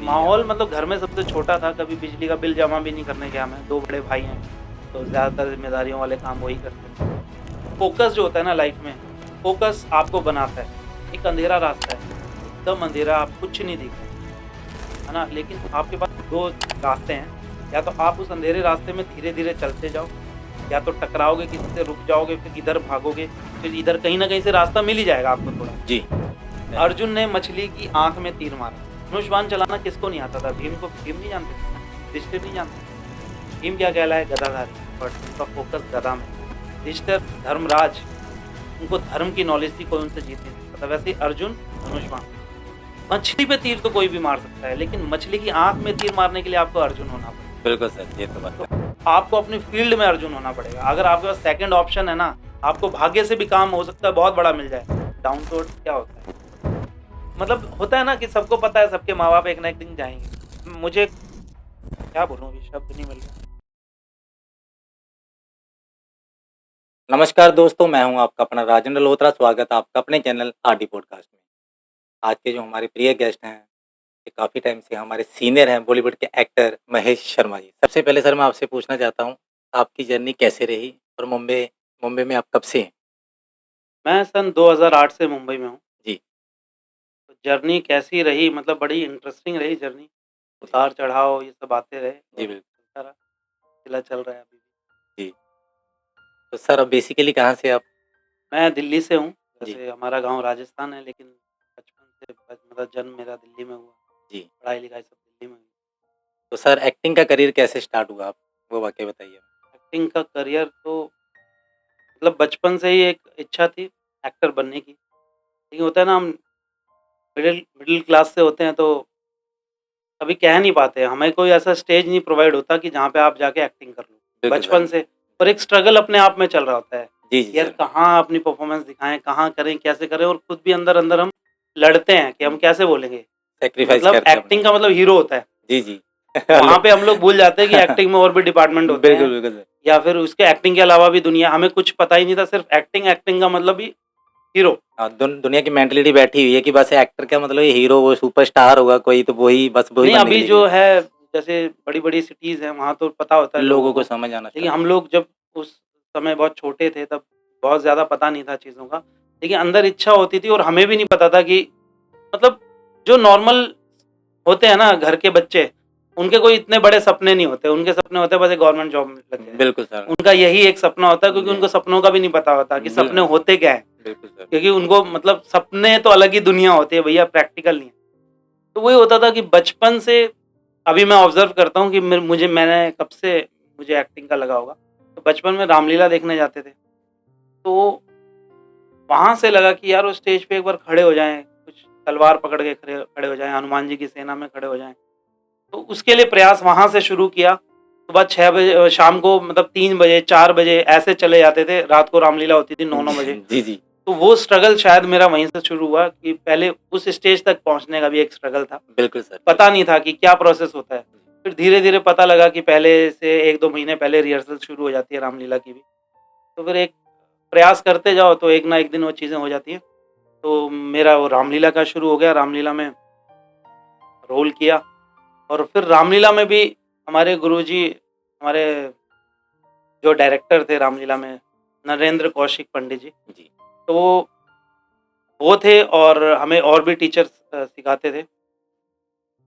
माहौल मतलब घर में सबसे छोटा था, कभी बिजली का बिल जमा भी नहीं करने गया मैं, 2 बड़े भाई हैं, तो ज़्यादातर ज़िम्मेदारियों वाले काम वही करते हैं। फ़ोकस जो होता है ना लाइफ़ में, फ़ोकस आपको बनाता है। एक अंधेरा रास्ता है, एकदम अंधेरा, आप कुछ नहीं दिख रहा है ना? लेकिन आपके पास 2 रास्ते हैं, या तो आप उस अंधेरे रास्ते में धीरे-धीरे चलते जाओ, या तो टकराओगे किसी से, रुक जाओगे, फिर इधर भागोगे, फिर इधर कहीं न कहीं से रास्ता मिल ही जाएगा आपको थोड़ा। जी। अर्जुन ने मछली की आँख में तीर मारा। धनुष बाण चलाना किसको नहीं आता था? भीम नहीं जानते थे? युधिष्ठिर नहीं जानते थे? भीम क्या कहलाए? गदाधारी, बट उनका फ़ोकस गदा में। युधिष्ठिर धर्मराज, उनको धर्म की नॉलेज थी, कोई उनसे जीत नहीं सकता था। वैसे ही अर्जुन धनुष बाण। मछली पे तीर तो कोई भी मार सकता है, लेकिन मछली की आँख में तीर मारने के लिए आपको अर्जुन होना पड़ेगा। बिल्कुल सर, ये तो बात है। आपको अपनी फ़ील्ड में अर्जुन होना पड़ेगा। अगर आपके पास सेकंड ऑप्शन है ना, आपको भाग्य से भी काम हो सकता है बहुत बड़ा मिल जाए। डाउन टू अर्थ क्या होता है? मतलब होता है ना कि सबको पता है सबके माँ-बाप एक ना एक दिन जाएँगे। मुझे क्या बोलूँ, अभी शब्द नहीं मिल रहा। नमस्कार दोस्तों, मैं हूँ आपका अपना राजेंद्र लोहत्रा। स्वागत है आपका अपने चैनल आरडी पॉडकास्ट में। आज के जो हमारे प्रिय गेस्ट हैं, ये काफ़ी टाइम से हमारे सीनियर हैं बॉलीवुड के एक्टर महेश शर्मा जी। सबसे पहले सर मैं आपसे पूछना चाहता हूँ, आपकी जर्नी कैसे रही और मुंबई मुंबई में आप कब से हैं? मैं सन 2008 से मुंबई में हूँ। जी, तो जर्नी कैसी रही, मतलब बड़ी इंटरेस्टिंग रही जर्नी। जी, उतार-चढ़ाव ये सब आते रहे जी, और बिल्कुल, चलता रहा। सिलसिला चल रहा है अभी भी। जी। तो सर अब बेसिकली कहाँ से आप? मैं दिल्ली से हूँ। जी, वैसे हमारा गाँव राजस्थान है, लेकिन बचपन से मतलब जन्म मेरा दिल्ली में हुआ। जी। पढ़ाई-लिखाई सब दिल्ली में हुई। तो सर एक्टिंग का करियर कैसे स्टार्ट हुआ आप? वो वाक़या बताइए? एक्टिंग का करियर तो मतलब बचपन से ही एक इच्छा थी एक्टर बनने की। लेकिन होता है ना, हम मिडिल मिडिल क्लास से होते हैं, तो कभी कह नहीं पाते। हमें कोई ऐसा स्टेज नहीं प्रोवाइड होता कि जहाँ पे आप जाके एक्टिंग कर लो, बिल्कुल सर। बचपन से। और एक स्ट्रगल अपने आप में चल रहा होता है, जी, जी यार सर। कहाँ अपनी परफॉर्मेंस दिखाएँ, कहाँ करें, कैसे करें, और खुद भी अंदर-अंदर हम लड़ते हैं कि हम कैसे बोलेंगे। सैक्रिफाइस मतलब करते हैं अपना। एक्टिंग का मतलब हीरो होता है। जी, जी। वहाँ पे हम लोग भूल जाते हैं कि एक्टिंग में और भी डिपार्टमेंट होते बिल्कुल, हैं, बिल्कुल सर। या फिर उसके एक्टिंग के अलावा भी दुनिया, हमें कुछ पता ही नहीं था, सिर्फ एक्टिंग, एक्टिंग का मतलब ही हीरो। हाँ, दुनिया की मेंटालिटी बैठी हुई है कि बस एक्टर का मतलब ये हीरो, वो सुपरस्टार होगा कोई तो वही बस वही नहीं, बनने के अभी लिए जो गया। है, जैसे बड़ी-बड़ी सिटीज़ हैं, वहाँ तो पता होता है लोगों लोगों को को। समझ आना लेकिन स्टार्ट हम हुआ। लोग जब उस समय बहुत छोटे थे, तब बहुत ज़्यादा पता नहीं था चीज़ों का। लेकिन अंदर इच्छा होती थी, और हमें भी नहीं पता था कि मतलब जो नॉर्मल होते हैं ना घर के बच्चे, उनके कोई इतने बड़े सपने नहीं होते। उनके सपने होते हैं बस एक गवर्नमेंट जॉब में लग जाए। बिल्कुल सर। उनका यही एक सपना होता है, क्योंकि जी। उनको सपनों का भी नहीं पता होता कि बिल सपने होते क्या हैं। बिल्कुल सर। क्योंकि उनको मतलब सपने तो अलग ही दुनिया होती है भैया, प्रैक्टिकल नहीं है। तो वही होता था कि बचपन से अभी मैं ऑब्ज़र्व करता हूँ कि मैंने कब से मुझे एक्टिंग का लगा होगा। तो बचपन में रामलीला देखने जाते थे। तो वहाँ से लगा कि यार वो स्टेज पे एक बार खड़े हो जाएँ, कुछ तलवार पकड़ के खड़े खड़े हो जाएँ, हनुमान जी की सेना में खड़े हो जाएँ। तो उसके लिए प्रयास वहाँ से शुरू किया। सुबह 6 बजे, शाम को मतलब 3 बजे, 4 बजे ऐसे चले जाते थे। रात को रामलीला होती थी 9-9 बजे। जी, जी। तो वो स्ट्रगल शायद मेरा वहीं से शुरू हुआ, कि पहले उस स्टेज तक पहुँचने का भी एक स्ट्रगल था। बिल्कुल सर, पता नहीं था कि क्या प्रोसेस होता है। फिर धीरे-धीरे पता लगा कि पहले से 1-2 महीने पहले रिहर्सल शुरू हो जाती है रामलीला की भी। तो फिर एक प्रयास करते जाओ तो एक ना एक दिन वो चीज़ें हो जाती हैं। तो मेरा वो रामलीला का शुरू हो गया, रामलीला में रोल किया, और फिर रामलीला में भी हमारे गुरुजी, हमारे जो डायरेक्टर थे रामलीला में, नरेंद्र कौशिक पंडित जी, जी। तो वो थे, और हमें और भी टीचर्स सिखाते थे,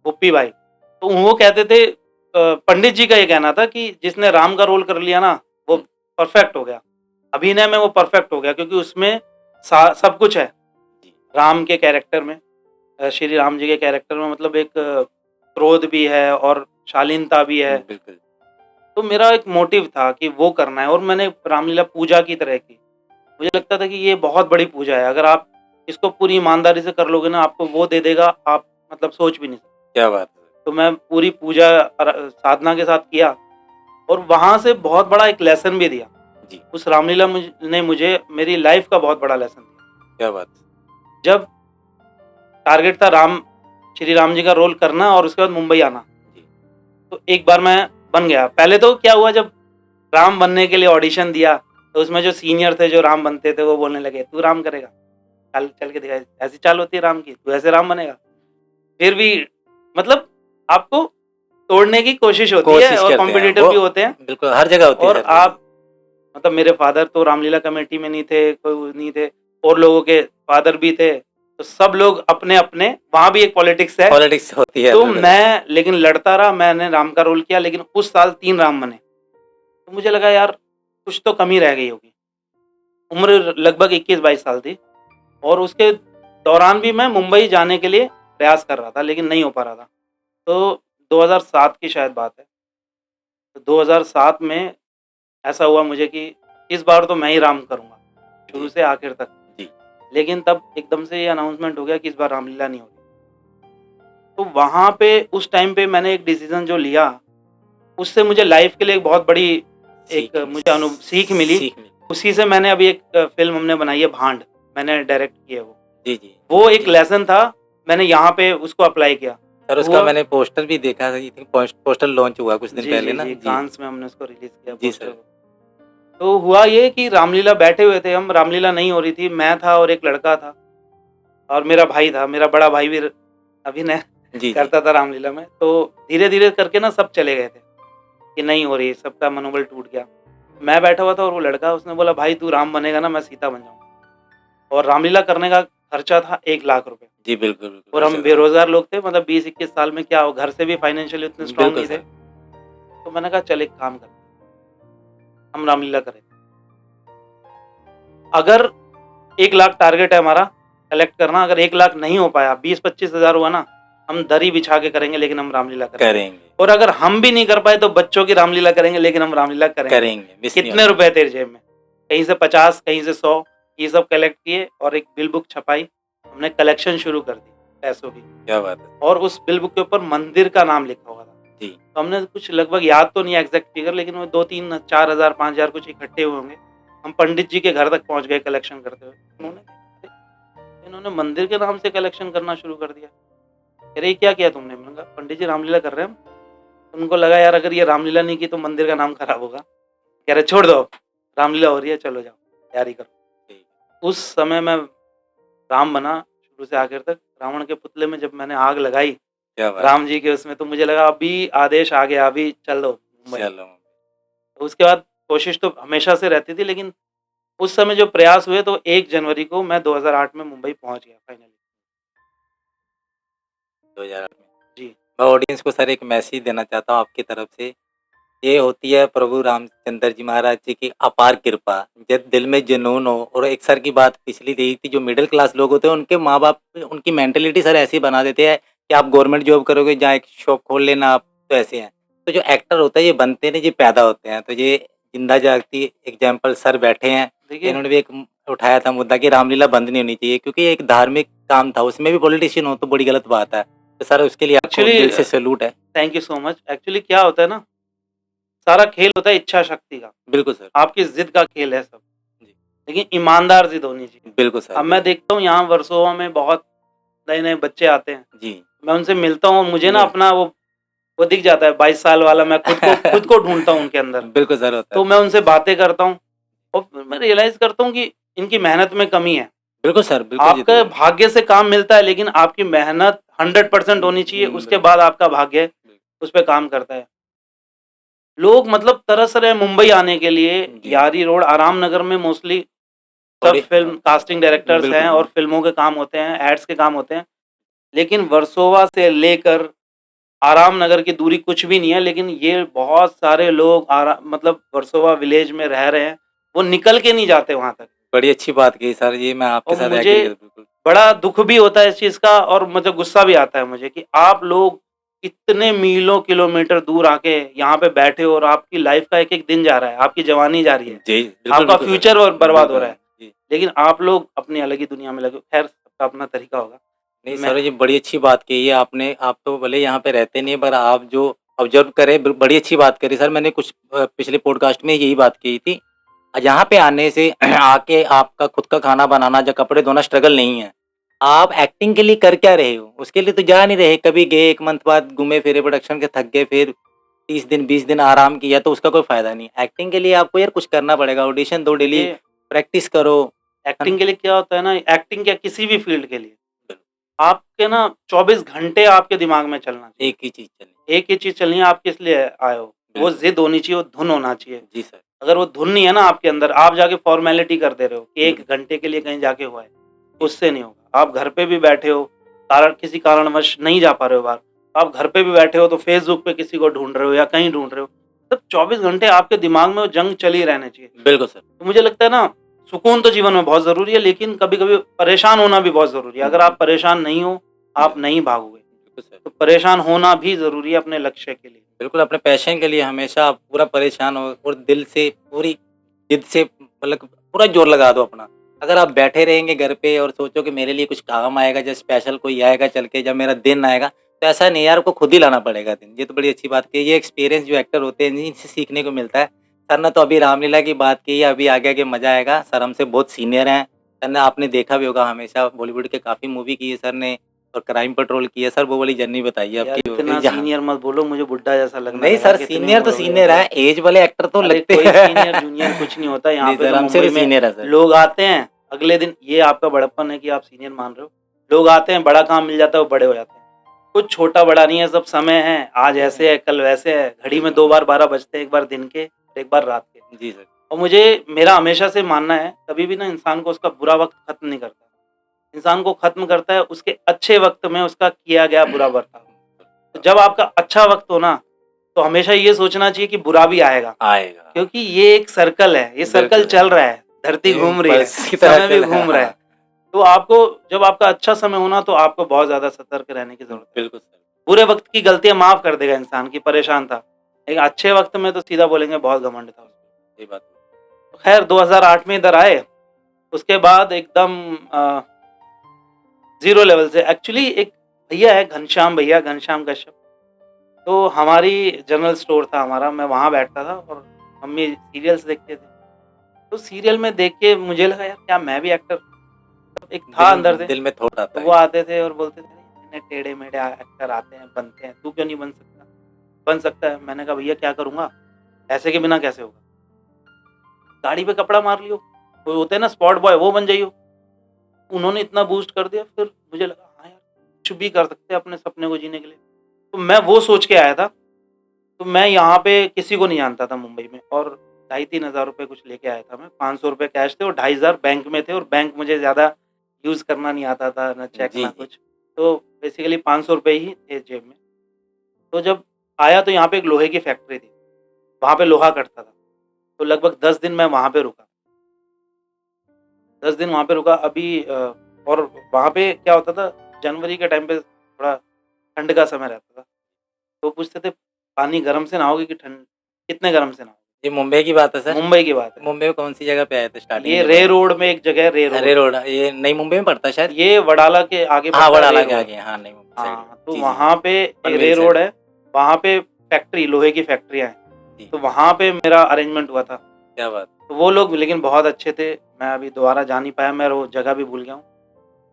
बुप्पी भाई। तो वो कहते थे, पंडित जी का ये कहना था कि जिसने राम का रोल कर लिया ना, वो हुँ, परफेक्ट हो गया। अभिनय में वो परफेक्ट हो गया, क्योंकि उसमें सा सब कुछ है। जी। राम के कैरेक्टर में, श्री राम जी के कैरेक्टर में, मतलब एक क्रोध भी है और शालीनता भी है। बिल्कुल। तो मेरा एक मोटिव था कि वो करना है, और मैंने रामलीला पूजा की तरह की। मुझे लगता था कि ये बहुत बड़ी पूजा है, अगर आप इसको पूरी ईमानदारी से कर लोगे ना, आपको वो दे देगा, आप मतलब सोच भी नहीं सकते। क्या बात है! तो मैं पूरी पूजा साधना के साथ किया, और वहाँ से बहुत बड़ा एक लेसन भी दिया। जी, उस रामलीला ने मुझे मेरी लाइफ़ का बहुत बड़ा लेसन दिया। क्या बात है! जब टारगेट था श्री राम जी का रोल करना और उसके बाद मुंबई आना, जी, तो एक बार मैं बन गया। पहले तो क्या हुआ, जब राम बनने के लिए ऑडिशन दिया, तो उसमें जो सीनियर थे, जो राम बनते थे, वो बोलने लगे, "तू राम करेगा? चल चल के दिखा, ऐसी चाल होती है राम की, तू ऐसे राम बनेगा?" फिर भी मतलब आपको तोड़ने की कोशिश होती कोशिश है, और करते हैं कॉम्पिटिटर वो, भी होते हैं। बिल्कुल हर जगह होती है और सर। आप मतलब मेरे फादर तो रामलीला कमेटी में नहीं थे, कोई नहीं थे, और लोगों के फादर भी थे, तो सब लोग अपने-अपने, वहाँ भी एक पॉलिटिक्स है। पॉलिटिक्स होती है तो बिल्कुल। मैं लेकिन लड़ता रहा, मैंने राम का रोल किया, लेकिन उस साल 3 राम बने। तो मुझे लगा यार कुछ तो कमी रह गई होगी। उम्र लगभग 21-22 साल थी, और उसके दौरान भी मैं मुंबई जाने के लिए प्रयास कर रहा था, लेकिन नहीं हो पा रहा था। तो 2007 की शायद बात है। तो 2007 में ऐसा हुआ मुझे कि इस बार तो मैं ही राम करूँगा, शुरू जी, से आखिर तक। जी। लेकिन तब एकदम से ये अनाउंसमेंट हो गया कि इस बार रामलीला नहीं होगी। तो वहाँ पे उस टाइम पे मैंने एक डिसीज़न जो लिया, उससे मुझे लाइफ़ के लिए एक बहुत बड़ी एक मुझे सीख मिली। सीख मिली। उसी से मैंने अभी एक फ़िल्म हमने बनाई है भांड, मैंने डायरेक्ट की है वो। जी, जी। वो एक जी। लेसन था, मैंने यहाँ पे उसको अप्लाई किया। सर तो उसका वो मैंने पोस्टर भी देखा था, आई थिंक पोस्टर लॉन्च हुआ कुछ दिन जी, पहले जी, ना? जी, जी, कान्स में हमने उसको रिलीज़ किया जी पोस्टर सर। को। तो हुआ ये कि रामलीला बैठे हुए थे हम, रामलीला नहीं हो रही थी, मैं था और एक लड़का था, और मेरा भाई था, मेरा बड़ा भाई भी अभिनय जी, जी। करता था रामलीला में। तो धीरे-धीरे करके ना सब चले गए थे कि नहीं हो रही, सबका मनोबल टूट गया। मैं बैठा हुआ था, और वो लड़का, उसने बोला भाई तू राम बनेगा ना, मैं सीता बन जाऊँगा। और रामलीला करने का खर्चा था 1 लाख रुपए, जी, बिल्कुल, बिल्कुल, और हम खर्चा था। बेरोज़गार लोग थे, मतलब 20-21 साल में क्या हो, घर से भी फाइनेंशियली उतने स्ट्रॉन्ग बिल्कुल नहीं थे। सर। तो मैंने कहा चल एक काम करते हैं, हम रामलीला करें। अगर 1 लाख टारगेट है हमारा कलेक्ट करना, अगर 1 लाख नहीं हो पाया, 20-25 हज़ार हुआ ना, हम दरी बिछा के करेंगे, लेकिन हम रामलीला करेंगे। करेंगे, और अगर हम भी नहीं कर पाए तो बच्चों की रामलीला करेंगे, लेकिन हम रामलीला करेंगे। करेंगे, मिस नहीं कितने होने रुपए तेरे जेब में? कहीं से 50, कहीं से 100, ये सब कलेक्ट किए, और एक बिल बुक छपाई। हमने कलेक्शन शुरू कर दी पैसों की, क्या बात है। और उस बिल बुक के ऊपर मंदिर का नाम लिखा हुआ था। जी, तो हमने कुछ लगभग, याद तो नहीं एग्ज़ैक्ट फिगर, लेकिन वो 2-3 4,000 5,000 कुछ इकट्ठे हुए होंगे। हम पंडित जी के घर तक पहुँच गए कलेक्शन करते हुए। उन्होंने अरे! इन्होंने मंदिर के नाम से कलेक्शन करना शुरू कर दिया। कह रहे ये क्या किया तुमने? मैंने कहा पंडित जी रामलीला कर रहे हैं हम। उनको लगा यार अगर ये रामलीला नहीं की तो मंदिर का नाम खराब होगा। कह रहे छोड़ दो अब, रामलीला हो रही है, चलो जाओ, तैयारी करो। ठीक। उस समय मैं राम बना शुरू से आखिर तक। रावण के पुतले में जब मैंने आग लगाई, क्या बात है। राम जी के उसमें, तो मुझे लगा अभी आदेश आ गया, अभी चलो मुंबई। चलो, तो उसके बाद कोशिश तो हमेशा से रहती थी, लेकिन उस समय जो प्रयास हुए, तो 1 जनवरी को मैं 2008 में मुंबई पहुँच गया फाइनली। 2008 में। जी, मैं ऑडियंस को सर एक मैसेज देना चाहता हूँ आपकी तरफ से। ये होती है प्रभु रामचंद्र जी महाराज जी की अपार कृपा। जब दिल में जुनून हो, और एक सर की बात पिछली रही थी, जो मिडिल क्लास लोग होते हैं उनके माँ-बाप उनकी मेंटालिटी सर ऐसी बना देते हैं कि आप गवर्नमेंट जॉब करोगे, जहाँ एक शॉप खोल लेना आप, तो ऐसे हैं। तो जो एक्टर होता है ये बनते नहीं, ये पैदा होते हैं। तो ये जिंदा जागती एग्जाम्पल सर बैठे हैं। देखिए इन्होंने भी एक उठाया था मुद्दा कि रामलीला बंद नहीं होनी चाहिए, क्योंकि ये एक धार्मिक काम था, उसमें भी पॉलिटिशियन हो तो बड़ी गलत बात है। तो सर उसके लिए आपको एक्चुअली दिल से सैल्यूट है। Thank you so much. Actually क्या होता है ना, सारा खेल होता है इच्छा शक्ति का। बिल्कुल सर। आपकी ज़िद का खेल है सब, जी, लेकिन ईमानदार ज़िद होनी चाहिए। बिल्कुल सर, अब मैं बिल्कुल। देखता हूँ यहाँ वर्सोवा में बहुत नए-नए बच्चे आते हैं। जी। मैं उनसे मिलता हूँ, मुझे ना मैं अपना वो दिख जाता है 22 साल वाला, मैं खुद को ढूँढता हूँ उनके अंदर। बिल्कुल सर, होता है। तो मैं उनसे बातें करता हूँ, और फिर मैं रियलाइज़ करता हूँ कि इनकी मेहनत में कमी है। बिल्कुल सर, बिल्कुल जी, आपका तो भाग्य से काम मिलता है, लेकिन आपकी मेहनत 100% होनी चाहिए, उसके बिल्कुल, बाद आपका भाग्य बिल्कुल। उस पे काम करता है। लोग मतलब तरस रहे हैं मुंबई आने के लिए, जी, यारी रोड, आराम नगर में मोस्टली सब थोड़ी फ़िल्म कास्टिंग डायरेक्टर्स हैं, बिल्कुल, और फ़िल्मों के काम होते हैं, एड्स के काम होते हैं। लेकिन वर्सोवा से लेकर आराम नगर की दूरी कुछ भी नहीं है, लेकिन ये बहुत सारे लोग मतलब वर्सोवा विलेज में रह रहे हैं, वो निकल के नहीं जाते वहाँ तक। बड़ी अच्छी बात कही सर, ये मैं आपके और साथ मुझे एग्री करता हूँ, बिल्कुल। बड़ा दुःख भी होता है इस चीज़ का, और मुझे गुस्सा भी आता है मुझे कि आप लोग इतने मीलों किलोमीटर दूर आके यहाँ पे बैठे हो, और आपकी लाइफ़ का एक-एक दिन जा रहा है, आपकी जवानी जा रही है, जी, बिल्कुल, आपका बिल्कुल सर। फ्यूचर बर्बाद हो बिल्कुल, रहा है। जी। लेकिन आप लोग अपनी अलग ही दुनिया में लगे हो। ख़ैर सबका अपना तरीका होगा। नहीं मैं सर, ये बड़ी अच्छी बात कही है आपने। आप तो भले यहाँ पे रहते नहीं, पर आप जो ऑब्ज़र्व करें, बड़ी अच्छी बात करी सर। मैंने कुछ पिछले पॉडकास्ट में यही बात कही थी। यहाँ पे आने से आके आपका खुद का खाना बनाना या कपड़े धोना स्ट्रगल नहीं है। आप एक्टिंग के लिए कर क्या रहे हो? उसके लिए तो जा नहीं रहे। कभी गए 1 मंथ बाद घूमे-फिरे, प्रोडक्शन के थक गए, फिर 30 दिन 20 दिन आराम किया, तो उसका कोई फ़ायदा नहीं। एक्टिंग के लिए आपको यार कुछ करना पड़ेगा, ऑडिशन दो डेली, देखिए प्रैक्टिस करो। है ना? एक्टिंग के लिए क्या होता है ना, एक्टिंग क्या किसी भी फ़ील्ड के लिए, आपके ना 24 घंटे आपके दिमाग में चलना चाहिए। एक ही चीज़ चली। एक ही चीज़ चलनी है, आप किस लिए आए हो? वो बिल्कुल। ज़िद होनी चाहिए, वो धुन होना चाहिए। जी सर। अगर वो धुन नहीं है ना आपके अंदर, आप जाके फ़ॉर्मेलिटी कर दे रहे हो कि 1 घंटे के लिए कहीं जाके हो आए, जी। उससे नहीं होगा। आप घर पे भी बैठे हो, किसी कारणवश नहीं जा पा रहे हो बाहर, आप घर पे भी बैठे हो तो फ़ेसबुक पे किसी को ढूँढ रहे हो या कहीं ढूँढ रहे हो। मतलब 24 घंटे आपके दिमाग में वो जंग चली रहनी चाहिए। बिल्कुल सर। तो मुझे लगता है ना, सुकून तो जीवन में बहुत ज़रूरी है, लेकिन कभी-कभी परेशान होना भी बहुत ज़रूरी है। अगर आप परेशान नहीं हो, आप नहीं भागोगे। बिल्कुल सर। तो परेशान होना भी ज़रूरी है अपने लक्ष्य के लिए। बिल्कुल, अपने पैशन के लिए हमेशा आप पूरा परेशान हो और दिल से पूरी जिद से मतलब पूरा जोर लगा दो अपना। अगर आप बैठे रहेंगे घर पे और सोचो कि मेरे लिए कुछ काम आएगा, जब स्पेशल कोई आएगा चल के, जब मेरा दिन आएगा, तो ऐसा नहीं यार, आपको खुद ही लाना पड़ेगा दिन। ये तो बड़ी अच्छी बात की है। ये एक्सपीरियंस जो एक्टर होते हैं, इनसे सीखने को मिलता है। सर ने तो अभी रामलीला की बात की है, अभी आगे आगे मज़ा आएगा। सर हमसे बहुत सीनियर हैं। सर ने आपने देखा भी होगा, हमेशा बॉलीवुड के काफ़ी मूवी की है सर ने और क्राइम पेट्रोल की है। सर वो वाली जर्नी बताइए यार आपकी इतना जहाँ सीनियर मत बोलो, मुझे बुड्ढा जैसा लगने नहीं लगा सर, कि इतनी सीनियर तो उम्र हो गई सीनियर मुझे। है, एज वाले एक्टर तो अरे लगते कोई सीनियर हैं। जूनियर कुछ नहीं होता, यहाँ नहीं पे सर, तो हमसे मुंबई तो में सीनियर है सर। लोग आते हैं, अगले दिन ये आपका बड़प्पन है कि आप सीनियर मान रहे हो। लोग आते हैं, बड़ा काम मिल जाता है, वो बड़े हो जाते हैं। कुछ छोटा बड़ा नहीं है, सब समय है, आज ऐसे है, कल वैसे है। घड़ी में 2 बार 12 बजते हैं, एक बार दिन के, एक बार रात के। जी सर। और मेरा हमेशा से मानना है, कभी भी ना इंसान को उसका बुरा वक़्त खत्म नहीं करता। इंसान को खत्म करता है उसके अच्छे वक़्त में उसका किया गया बुरा बर्ताव। तो जब आपका अच्छा वक़्त हो ना, तो हमेशा ये सोचना चाहिए कि बुरा भी आएगा। आएगा। क्योंकि ये एक सर्कल है, ये सर्कल बिल्कुल, चल रहा है, धरती ये घूम रही है, बस की तरह समय भी चल घूम रहा है। हाँ, तो आपको जब आपका अच्छा समय हो ना, तो आपको बहुत ज़्यादा सतर्क रहने की ज़रूरत है। बिल्कुल सर। बुरे वक़्त की गलतियाँ माफ़ कर देगा इंसान कि परेशान था। लेकिन अच्छे वक़्त में तो सीधा बोलेंगे बहुत घमंड था। सही बात। तो खैर 2008 में इधर आए, उसके बाद एकदम ज़ीरो लेवल से एक्चुअली एक भैया है घनश्याम कश्यप। तो हमारी जनरल स्टोर था हमारा, मैं वहाँ बैठता था और मम्मी सीरियल्स देखते थे। तो सीरियल में देख के मुझे लगा यार क्या मैं भी एक्टर, एक था अंदर से। दिल में थॉट आता तो है। वो आते थे और बोलते थे इतने टेढ़े-मेढ़े एक्टर आते हैं, बनते हैं, तू क्यों नहीं बन सकता? बन सकता है। मैंने कहा भैया क्या करूँगा? पैसे के बिना कैसे होगा? गाड़ी पे कपड़ा मार लियो, वो होते हैं ना स्पॉट बॉय वो बन जाइयो। उन्होंने इतना बूस्ट कर दिया, फिर मुझे लगा हाँ यार, कुछ भी कर सकते हैं अपने सपने को जीने के लिए। तो मैं वो सोच के आया था। तो मैं यहाँ पे किसी को नहीं जानता था मुंबई में और 2,500-3 हज़ार रुपए कुछ लेके आया था मैं। 500 रुपए कैश थे और 2,500 बैंक में थे और बैंक मुझे ज़्यादा यूज़ करना नहीं आता था, ना चेक जी, ना जी। कुछ। तो बेसिकली 500 रुपए ही थे जेब में। तो जब आया तो यहाँ पे एक लोहे की फैक्ट्री थी, वहाँ पे लोहा कटता था। तो लगभग 10 दिन मैं वहाँ पे रुका। 10 दिन वहाँ पे रुका और वहाँ पे क्या होता था, जनवरी के टाइम पे थोड़ा ठंड का समय रहता था। तो पूछते थे पानी गरम से नहाओगे कि ठंड कितने गरम से नहाओगे? ये मुंबई की बात है सर? मुंबई की बात है। मुंबई में कौन-सी जगह पे आए थे स्टार्टिंग में ये जब रे आए? रोड में एक जगह है रे हरे रोड। रोड, ये नई मुंबई में पड़ता है शायद? ये वडाला के आगे हाँ, पड़ता है रे वडाला के रोड। आगे, हाँ, नई मुंबई साइड में। हाँ, तो जी, जी, जी। वहाँ पे ये पनवेल रे साइड रोड में। है, वहाँ पे फैक्ट्री लोहे की फैक्ट्रियाँ हैं। जी, तो वहाँ पे मेरा अरेंजमेंट हुआ था। क्या बात! तो वो लोग लेकिन बहुत अच्छे थे, मैं अभी दोबारा जा नहीं पाया, मैं वो जगह भी भूल गया हूँ।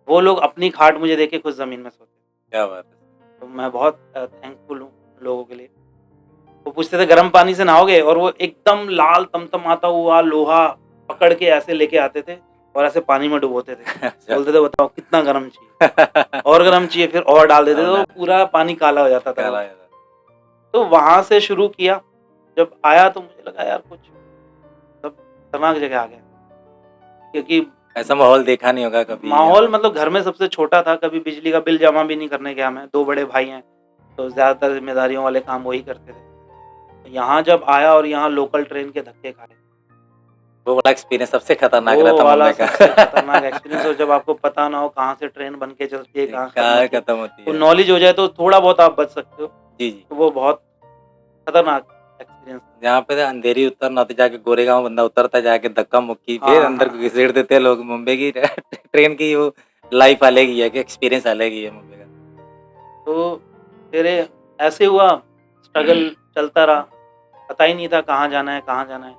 वो लोग अपनी खाट मुझे देके खुद ज़मीन में सोते। क्या बात है! तो मैं बहुत थैंकफुल हूँ लोगों के लिए। वो पूछते थे गर्म पानी से नहाओगे? और वो एकदम लाल तमतमाता हुआ लोहा पकड़ के ऐसे लेके आते थे और ऐसे पानी में डुबोते थे। अच्छा। बोलते थे बताओ कितना गरम चाहिए? और गरम चाहिए, फिर और डाल देते थे, और तो ना पूरा पानी काला हो जाता था वो। काला ज़्यादा। तो वहाँ से शुरू किया, जब आया तो मुझे लगा यार कुछ मतलब खतरनाक जगह आ गया। क्योंकि ऐसा माहौल देखा नहीं होगा कभी यहाँ माहौल पे। मतलब घर में सबसे छोटा था, कभी बिजली का बिल जमा भी नहीं करने गया मैं, 2 बड़े भाई हैं, तो ज़्यादातर ज़िम्मेदारियों वाले काम वही करते थे। यहाँ जब आया और यहाँ लोकल ट्रेन के धक्के खाए, वो वाला एक्सपीरियंस सबसे खतरनाक रहा वो था वाला मुंबई का। सबसे खतरनाक एक्सपीरियंस हो जब आपको पता ना हो कहाँ से ट्रेन बन के चलती है, कहाँ खत्म कहाँ होती है। खत्म होती तो है। नॉलेज हो जाए तो थोड़ा बहुत आप बच सकते हो, जी, जी। तो वो बहुत खतरनाक एक्सपीरियंस था। जहाँ पे अंधेरी उतरना तो जाके गोरेगाँव बंदा उतरता जाके धक्का-मुक्की फिर हाँ, अंदर हाँ, हाँ। घसीट देते हैं लोग। मुंबई की ट्रेन की वो लाइफ अलग ही है कि एक्सपीरियंस अलग ही है मुंबई का। तो फिर ऐसे हुआ, स्ट्रगल चलता रहा, पता ही नहीं था कहाँ जाना है, कहाँ जाना है।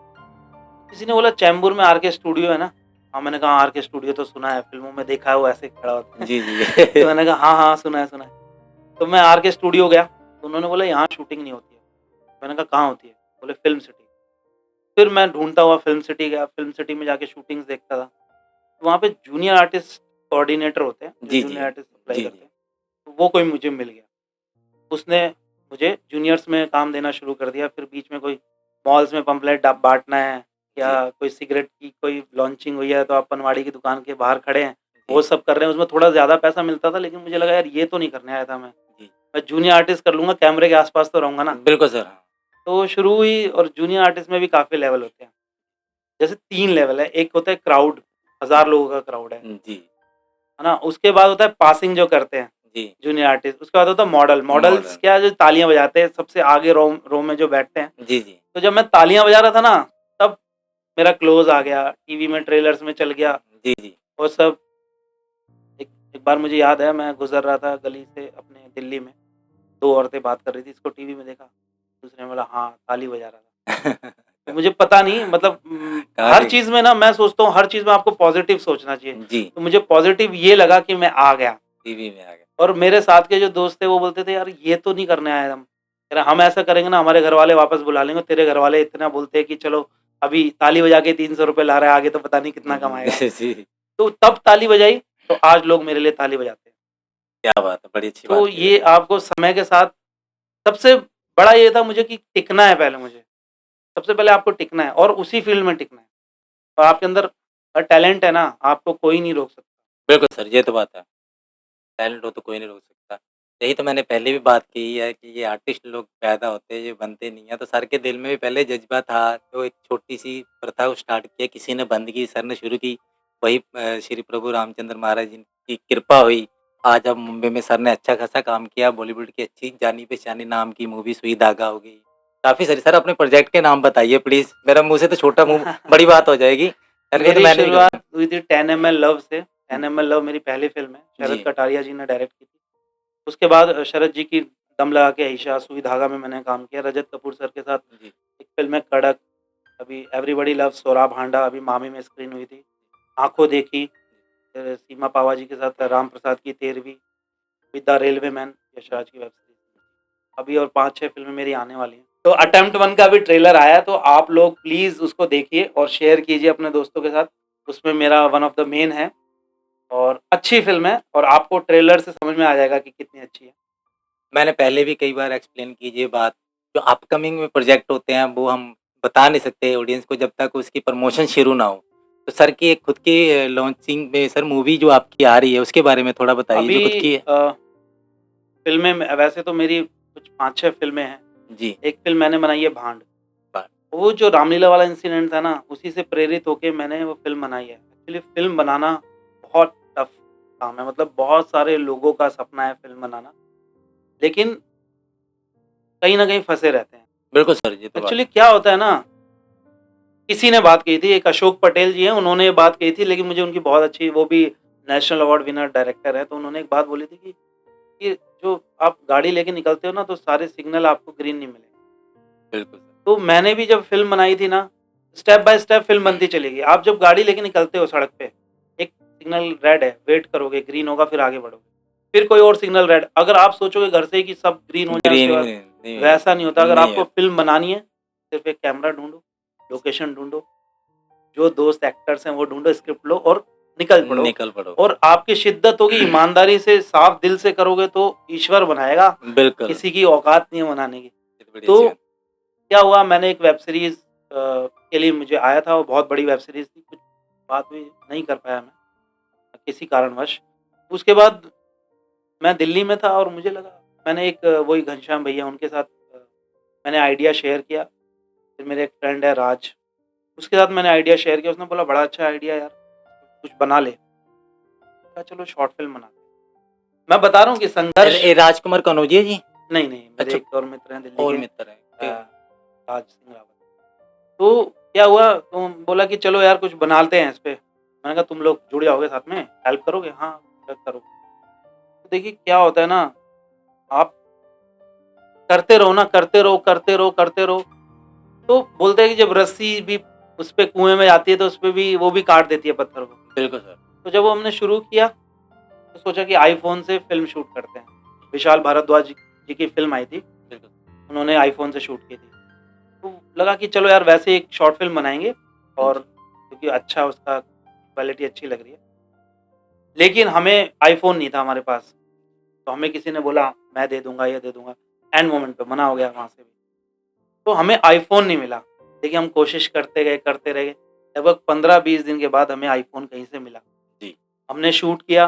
किसी ने बोला चैम्बूर में आरके स्टूडियो है ना? हाँ, मैंने कहा आरके स्टूडियो तो सुना है, फ़िल्मों में देखा है वो ऐसे खड़ा होता है। जी, जी। तो मैंने कहा हाँ, हाँ, सुना है, सुना है। तो मैं आरके स्टूडियो गया, तो उन्होंने बोला यहाँ शूटिंग नहीं होती है। मैंने कहा कहाँ होती है? बोले फ़िल्म सिटी। फिर मैं ढूँढता हुआ फ़िल्म सिटी गया, फ़िल्म सिटी में जाके शूटिंग्स देखता था। तो वहाँ पे जूनियर आर्टिस्ट कोऑर्डिनेटर होते हैं जो जी, जूनियर जी। आर्टिस्ट अप्लाई जी, करते जी। हैं, तो वो कोई मुझे मिल गया। उसने मुझे जूनियर्स में काम देना शुरू कर दिया। फिर बीच में कोई मॉल्स में पम्पलेट बाँटना है या जी, कोई सिगरेट की कोई लॉन्चिंग हुई है तो आप पनवाड़ी की दुकान के बाहर खड़े हैं, वो जी, सब कर रहे हैं। उसमें थोड़ा ज़्यादा पैसा मिलता था लेकिन मुझे लगा यार ये तो नहीं करने आया था मैं। जी। मैं जूनियर आर्टिस्ट कर लूँगा, कैमरे के आस-पास तो रहूँगा ना। बिल्कुल सर, हाँ। तो शुरू हुई और जूनियर आर्टिस्ट में भी काफ़ी लेवल होते हैं। जैसे 3 लेवल है, एक होता है क्राउड, 1000 लोगों का क्राउड जी, है ना? उसके बाद होता है पासिंग जो करते हैं जी। जूनियर आर्टिस्ट, उसके बाद होता है मॉडल। Models modern. क्या है जो तालियाँ बजाते हैं, सबसे आगे रो रो में जो बैठते हैं। जी, जी। तो जब मैं तालियाँ बजा रहा था ना, तब मेरा क्लोज़ आ गया, टीवी में ट्रेलर्स में चल गया जी, जी। वो सब। एक एक बार मुझे याद है मैं गुज़र रहा था गली से अपने दिल्ली में, 2 औरतें बात कर रही थी, इसको टीवी में देखा, दूसरे ने बोला हाँ, ताली बजा रहा था। तो मुझे पता नहीं मतलब हर काफ़ी। चीज़ में ना मैं सोचता हूँ हर चीज़ में आपको पॉज़िटिव सोचना चाहिए। जी, तो मुझे पॉज़िटिव ये लगा कि मैं आ गया टीवी में आ गया। और मेरे साथ के जो दोस्त थे वो बोलते थे यार ये तो नहीं करने आए हम। कह रहे हम ऐसा करेंगे ना हमारे घरवाले वापस बुला लेंगे, तेरे घरवाले इतना बोलते हैं कि चलो अभी ताली बजा के 300 रुपए ला रहा है, आगे तो पता नहीं कितना कमाएगा। जी, तो तब ताली बजाई, तो आज लोग मेरे लिए ताली बजाते हैं। क्या बात है! बड़ी अच्छी तो बात की ये वैसे। आपको समय के साथ सबसे बड़ा ये था मुझे कि टिकना है पहले मुझे। सबसे पहले आपको टिकना है और उसी फ़ील्ड में टिकना है। और आपके अंदर टैलेंट है ना, आपको कोई नहीं रोक सकता। बिल्कुल सर, ये तो बात है। टैलेंट हो तो कोई नहीं रोक सकता। यही तो मैंने पहले भी बात की है कि ये आर्टिस्ट लोग पैदा होते हैं, ये बनते नहीं हैं। तो सर के दिल में भी पहले जज़्बा था, तो एक छोटी-सी प्रथा को स्टार्ट किया, किसी ने बंद की, सर ने शुरू की। वही श्री प्रभु रामचंद्र महाराज जी की कृपा हुई। आज अब मुंबई में सर ने अच्छा खासा काम किया, बॉलीवुड की अच्छी जानी-पहचानी नाम की मूवी सुई धागा हो गई। काफ़ी सारी सर अपने प्रोजेक्ट के नाम बताइए प्लीज़? मेरा मुँह से तो छोटा मुँह बड़ी बात हो जाएगी। सर के तो मेरी मैंने भी शुरुआत करूँगा। हुई थी 10 एमएल लव से। 10 एमएल लव मेरी पहली फ़िल्म है, जी, शरद कटारिया जी ने डायरेक्ट की थी। उसके बाद शरद जी की दम लगा के आइशा, सुई धागा में मैंने काम किया। रजत कपूर सर के साथ जी, एक फ़िल्म है कड़क, अभी एवरीबॉडी लव्स सोराब हांडा अभी मामी में स्क्रीन हुई थी। आँखों देखी, सीमा पावा जी के साथ राम प्रसाद की 13वीं, विद द रेलवेमैन यशराज की वेब सीरीज़। अभी और 5-6 फ़िल्में मेरी आने वाली हैं। तो अटेम्प्ट 1 का भी ट्रेलर आया है, तो आप लोग प्लीज़ उसको देखिए और शेयर कीजिए अपने दोस्तों के साथ। उसमें मेरा वन ऑफ द मेन है और अच्छी फ़िल्म है और आपको ट्रेलर से समझ में आ जाएगा कि कितनी अच्छी है। मैंने पहले भी कई बार एक्सप्लेन की ये बात, जो अपकमिंग में प्रोजेक्ट होते हैं वो हम बता नहीं सकते ऑडियंस को जब तक उसकी प्रमोशन शुरू ना हो। तो सर की एक खुद की लॉन्चिंग में सर मूवी जो आपकी आ रही है उसके बारे में थोड़ा बताइए जो अभी खुद की है? फ़िल्में में वैसे तो मेरी कुछ 5-6 फ़िल्में हैं। जी, एक फ़िल्म मैंने बनाई है भांड। बा वो जो रामलीला वाला इंसिडेंट था ना, उसी से प्रेरित होके मैंने वो फ़िल्म बनाई है। एक्चुअली फ़िल्म बनाना बहुत टफ़ काम है, मतलब बहुत सारे लोगों का सपना है फ़िल्म बनाना, लेकिन कहीं न कहीं फँसे रहते हैं। बिल्कुल सर ये तो बात एक्चुअली क्या होता है ना, किसी ने बात कही थी, एक अशोक पटेल जी हैं, उन्होंने ये बात कही थी लेकिन मुझे उनकी बहुत अच्छी वो भी नेशनल अवार्ड विनर डायरेक्टर हैं, तो उन्होंने एक बात बोली थी कि जो आप गाड़ी लेके निकलते हो ना, तो सारे सिग्नल आपको ग्रीन नहीं मिलेंगे। बिल्कुल सर। तो मैंने भी जब फ़िल्म बनाई थी ना, स्टेप बाय स्टेप फ़िल्म बनती चलेगी। आप जब गाड़ी लेके निकलते हो सड़क पे, एक सिग्नल रेड है, वेट करोगे, ग्रीन होगा फिर आगे बढ़ोगे। फिर कोई और सिग्नल रेड, अगर आप सोचोगे घर से ही कि सब ग्रीन हो जाए उसके ग्रीन बाद, में नहीं वैसा नहीं होता। अगर नहीं आपको है। फ़िल्म बनानी है, सिर्फ़ एक कैमरा ढूँढो, लोकेशन ढूँढो, जो दोस्त एक्टर्स हैं वो ढूँढो, स्क्रिप्ट लो और निकल पड़ो। निकल पड़ो। और आपकी शिद्दत होगी, ईमानदारी से, साफ दिल से करोगे तो ईश्वर बनाएगा, बिल्कुल, किसी की औकात नहीं है बनाने की। ये तो बड़ी अच्छी तो बात। क्या हुआ, मैंने एक वेब सीरीज़ के लिए मुझे आया था, वो बहुत बड़ी वेब सीरीज़ थी, कुछ बात हुई, नहीं कर पाया मैं, किसी कारणवश। उसके बाद मैं दिल्ली में था और मुझे लगा मैंने एक वही घनश्याम भैया उनके साथ मैंने आइडिया शेयर किया। फिर मेरे एक फ्रेंड है राज, उसके साथ मैंने आइडिया शेयर किया, उसने बोला बड़ा अच्छा आइडिया यार, कुछ बना ले। कहा चलो शॉर्ट फ़िल्म बनाते हैं। मैं बता रहा हूँ कि संघर्ष राजकुमार कनौजिया जी? नहीं, नहीं, मेरे अच्छा, एक और मित्र हैं दिल्ली और के मित्र हैं। राज सिंह रावत। तो क्या हुआ, तो बोला कि चलो यार कुछ बनाते हैं इस पे। मैंने कहा तुम लोग जुड़ जाओगे साथ में, हेल्प करोगे? हाँ, करो। तो देखिए क्या होता है ना, आप करते रहो ना, करते रहो, करते रहो, करते रहो, तो बोलते हैं कि जब रस्सी भी उस पे कुएँ में जाती है तो उसपे भी वो भी काट देती है पत्थर को। बिल्कुल सर। तो जब वो हमने शुरू किया, तो सोचा कि आईफ़ोन से फ़िल्म शूट करते हैं। विशाल भारद्वाज जी की फ़िल्म आई थी, बिल्कुल। उन्होंने आईफ़ोन से शूट की थी। तो लगा कि चलो यार वैसे एक शॉर्ट फ़िल्म बनाएँगे और जी, क्योंकि अच्छा उसका क्वालिटी अच्छी लग रही है। लेकिन हमें आईफ़ोन नहीं था हमारे पास। तो हमें किसी ने बोला मैं दे दूँगा, ये दे दूँगा। एंड मोमेंट पे मना हो गया वहाँ से भी। तो हमें आईफ़ोन नहीं मिला। देखिए हम कोशिश करते रह गए। लगभग 15-20 दिन के बाद हमें आईफ़ोन कहीं से मिला। जी। हमने शूट किया,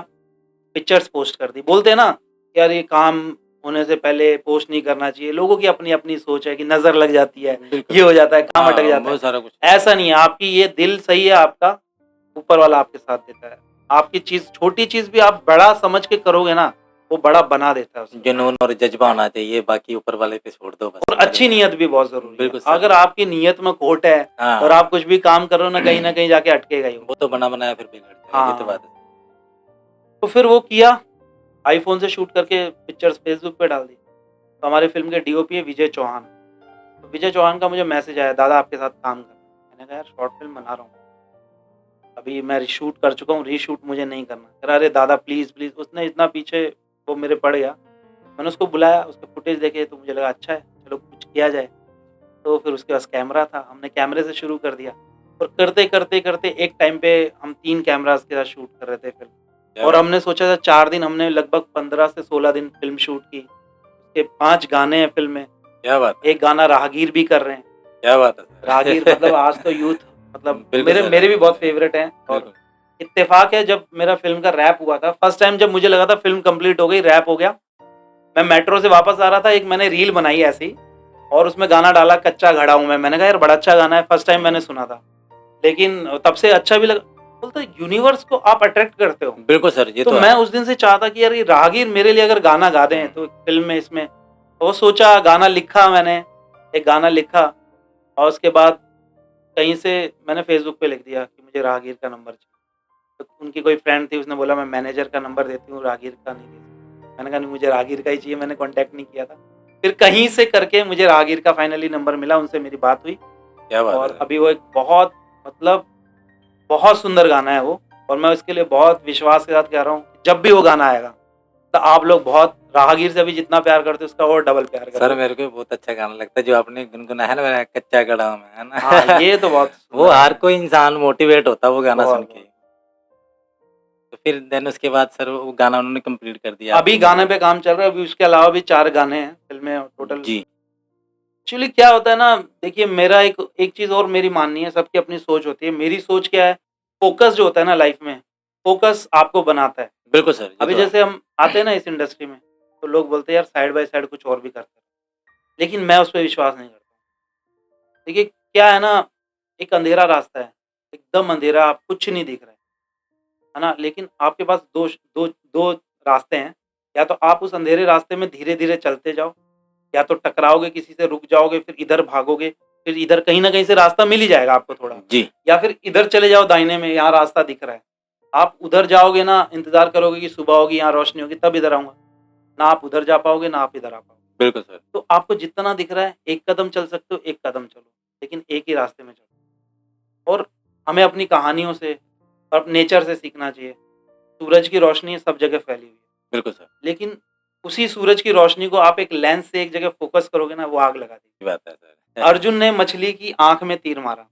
पिक्चर्स पोस्ट कर दी। बोलते हैं ना कि यार ये काम होने से पहले पोस्ट नहीं करना चाहिए। लोगों की अपनी-अपनी सोच है कि नज़र लग जाती है, बिल्कुल। ये हो जाता है, काम अटक हाँ, जाता है। बहुत सारा कुछ। ऐसा नहीं है, आपकी ये दिल सही है आपका, ऊपर वाला आपके साथ देता है। आपकी चीज़ छोटी चीज़ भी आप बड़ा समझ के करोगे ना, वो बड़ा बना देता है उसको। जुनून और जज़्बा होना चाहिए, बाकी ऊपर वाले पे छोड़ दो बस। और अच्छी नीयत भी बहुत ज़रूरी है। बिल्कुल सर। अगर आपकी नीयत में खोट है और हाँ, आप कुछ भी काम कर रहे हो ना, कहीं न कहीं जाके अटकेगा ही वो। वो तो बना-बनाया फिर बिगड़ जाएगा, ये तो बात हाँ, है। तो फिर वो किया, आईफ़ोन से शूट करके पिक्चर्स फेसबुक पे डाल दी। तो हमारी फ़िल्म के डीओपी है विजय चौहान। तो विजय चौहान का मुझे मैसेज आया, दादा आपके साथ काम करना है। मैंने कहा यार शॉर्ट फ़िल्म बना रहा हूँ। अभी मैं रीशूट कर चुका हूँ, रीशूट मुझे नहीं करना। कह रहा अरे दादा प्लीज़ उसने इतना पीछे वो मेरे पड़ गया। मैंने उसको बुलाया, उसके फुटेज देखे तो मुझे लगा अच्छा है, चलो कुछ किया जाए। तो फिर उसके पास कैमरा था, हमने कैमरे से शुरू कर दिया और करते एक टाइम पे हम 3 कैमराज़ के साथ शूट कर रहे थे फ़िल्म। क्या और बात हमने सोचा था 4 दिन हमने लगभग 15 से 16 दिन फ़िल्म शूट की। उसके 5 गाने हैं फ़िल्म में, क्या बात है! एक गाना राहगीर भी कर रहे हैं। क्या बात है सर! राहगीर मतलब आज तो यूथ मतलब बिल्कुल मेरे सर, मेरे भी बहुत फ़ेवरेट हैं और बिल्कुल। इत्तेफ़ाक है जब मेरा फ़िल्म का रैप हुआ था, फर्स्ट टाइम जब मुझे लगा था फ़िल्म कंप्लीट हो गई, रैप हो गया। मैं मेट्रो से वापस आ रहा था, एक मैंने रील बनाई ऐसे ही और उसमें गाना डाला कच्चा घड़ा हूँ मैं। मैंने कहा यार बड़ा अच्छा गाना है, फर्स्ट टाइम मैंने सुना था। लेकिन तब से अच्छा भी लगा। बोलते यूनिवर्स को आप अट्रैक्ट करते हो। बिल्कुल सर, ये तो तो मैं है। उस दिन से चाहता कि यार ये राहगीर मेरे लिए अगर गाना गा दें हुँ, तो फ़िल्म में इसमें तो सोचा गाना लिखा मैंने, एक गाना लिखा और उसके बाद कहीं से मैंने फ़ेसबुक पे लिख दिया कि मुझे राहगीर का नंबर चाहिए। तो उनकी कोई फ्रेंड थी उसने बोला मैं मैनेजर का नंबर देती हूँ, राहगीर का नहीं दे सकती। मैंने कहा नहीं मुझे राहगीर का ही चाहिए, मैंने कॉन्टैक्ट नहीं किया था। फिर कहीं से करके मुझे राहगीर का फाइनली नंबर मिला, उनसे मेरी बात हुई क्या बात है और सर! अभी वो एक बहुत मतलब बहुत सुंदर गाना है वो और मैं उसके लिए बहुत विश्वास के साथ कह रहा हूँ, जब भी वो गाना आएगा, तो आप लोग बहुत राहगीर से भी जितना प्यार करते हो उसका और डबल प्यार सर करोगे। मेरे को भी बहुत अच्छा गाना लगता है जो आपने गुनगुनाया है ना मेरा कच्चा घड़ा हूँ मैं, है ना? हाँ, ये तो बहुत वो सुंदर हर गाना है। कोई इंसान मोटिवेट होता है वो गाना सुन बहुत, के। बहुत। तो फिर देन उसके बाद सर वो गाना उन्होंने कंप्लीट कर दिया अभी आपकी गाने मूवी। पे काम चल रहा है, अभी उसके अलावा भी 4 गाने हैं फ़िल्में टोटल। जी, एक्चुअली क्या होता है ना, देखिए मेरा एक एक चीज़ और मेरी माननी है, सबकी अपनी सोच होती है। मेरी सोच क्या है, फ़ोकस जो होता है ना लाइफ़ में, फ़ोकस आपको बनाता है। बिल्कुल सर, ये अभी तो है। जैसे हम आते हैं ना इस इंडस्ट्री में, तो लोग बोलते हैं यार साइड बाय साइड कुछ और भी करते हैं। लेकिन मैं उस पे विश्वास नहीं करता। देखिए क्या है ना, एक अंधेरा रास्ता है, एकदम अंधेरा, आप कुछ नहीं दिख रहा है ना? लेकिन आपके पास 2 रास्ते हैं, या तो आप उस अंधेरे रास्ते में धीरे-धीरे चलते जाओ, या तो टकराओगे किसी से, रुक जाओगे, फिर इधर भागोगे, फिर इधर कहीं न कहीं से रास्ता मिल ही जाएगा आपको थोड़ा, जी, या फिर इधर चले जाओ दाहिने में, यहाँ रास्ता दिख रहा है। आप उधर जाओगे ना, इंतज़ार करोगे कि सुबह होगी, यहाँ रोशनी होगी, तब इधर आऊँगा। ना आप उधर जा पाओगे, ना आप इधर आ पाओगे। बिल्कुल सर। तो आपको जितना दिख रहा है, 1 कदम चल सकते हो, 1 कदम चलो, लेकिन एक ही रास्ते में चलो। और हमें अपनी कहानियों से और नेचर से सीखना चाहिए। सूरज की रोशनी सब जगह फैली हुई है, बिल्कुल सर, लेकिन उसी सूरज की रोशनी को आप एक लेंस से एक जगह फ़ोकस करोगे ना, वो आग लगा देगी। सही बात है सर। अर्जुन ने मछली की आँख में तीर मारा।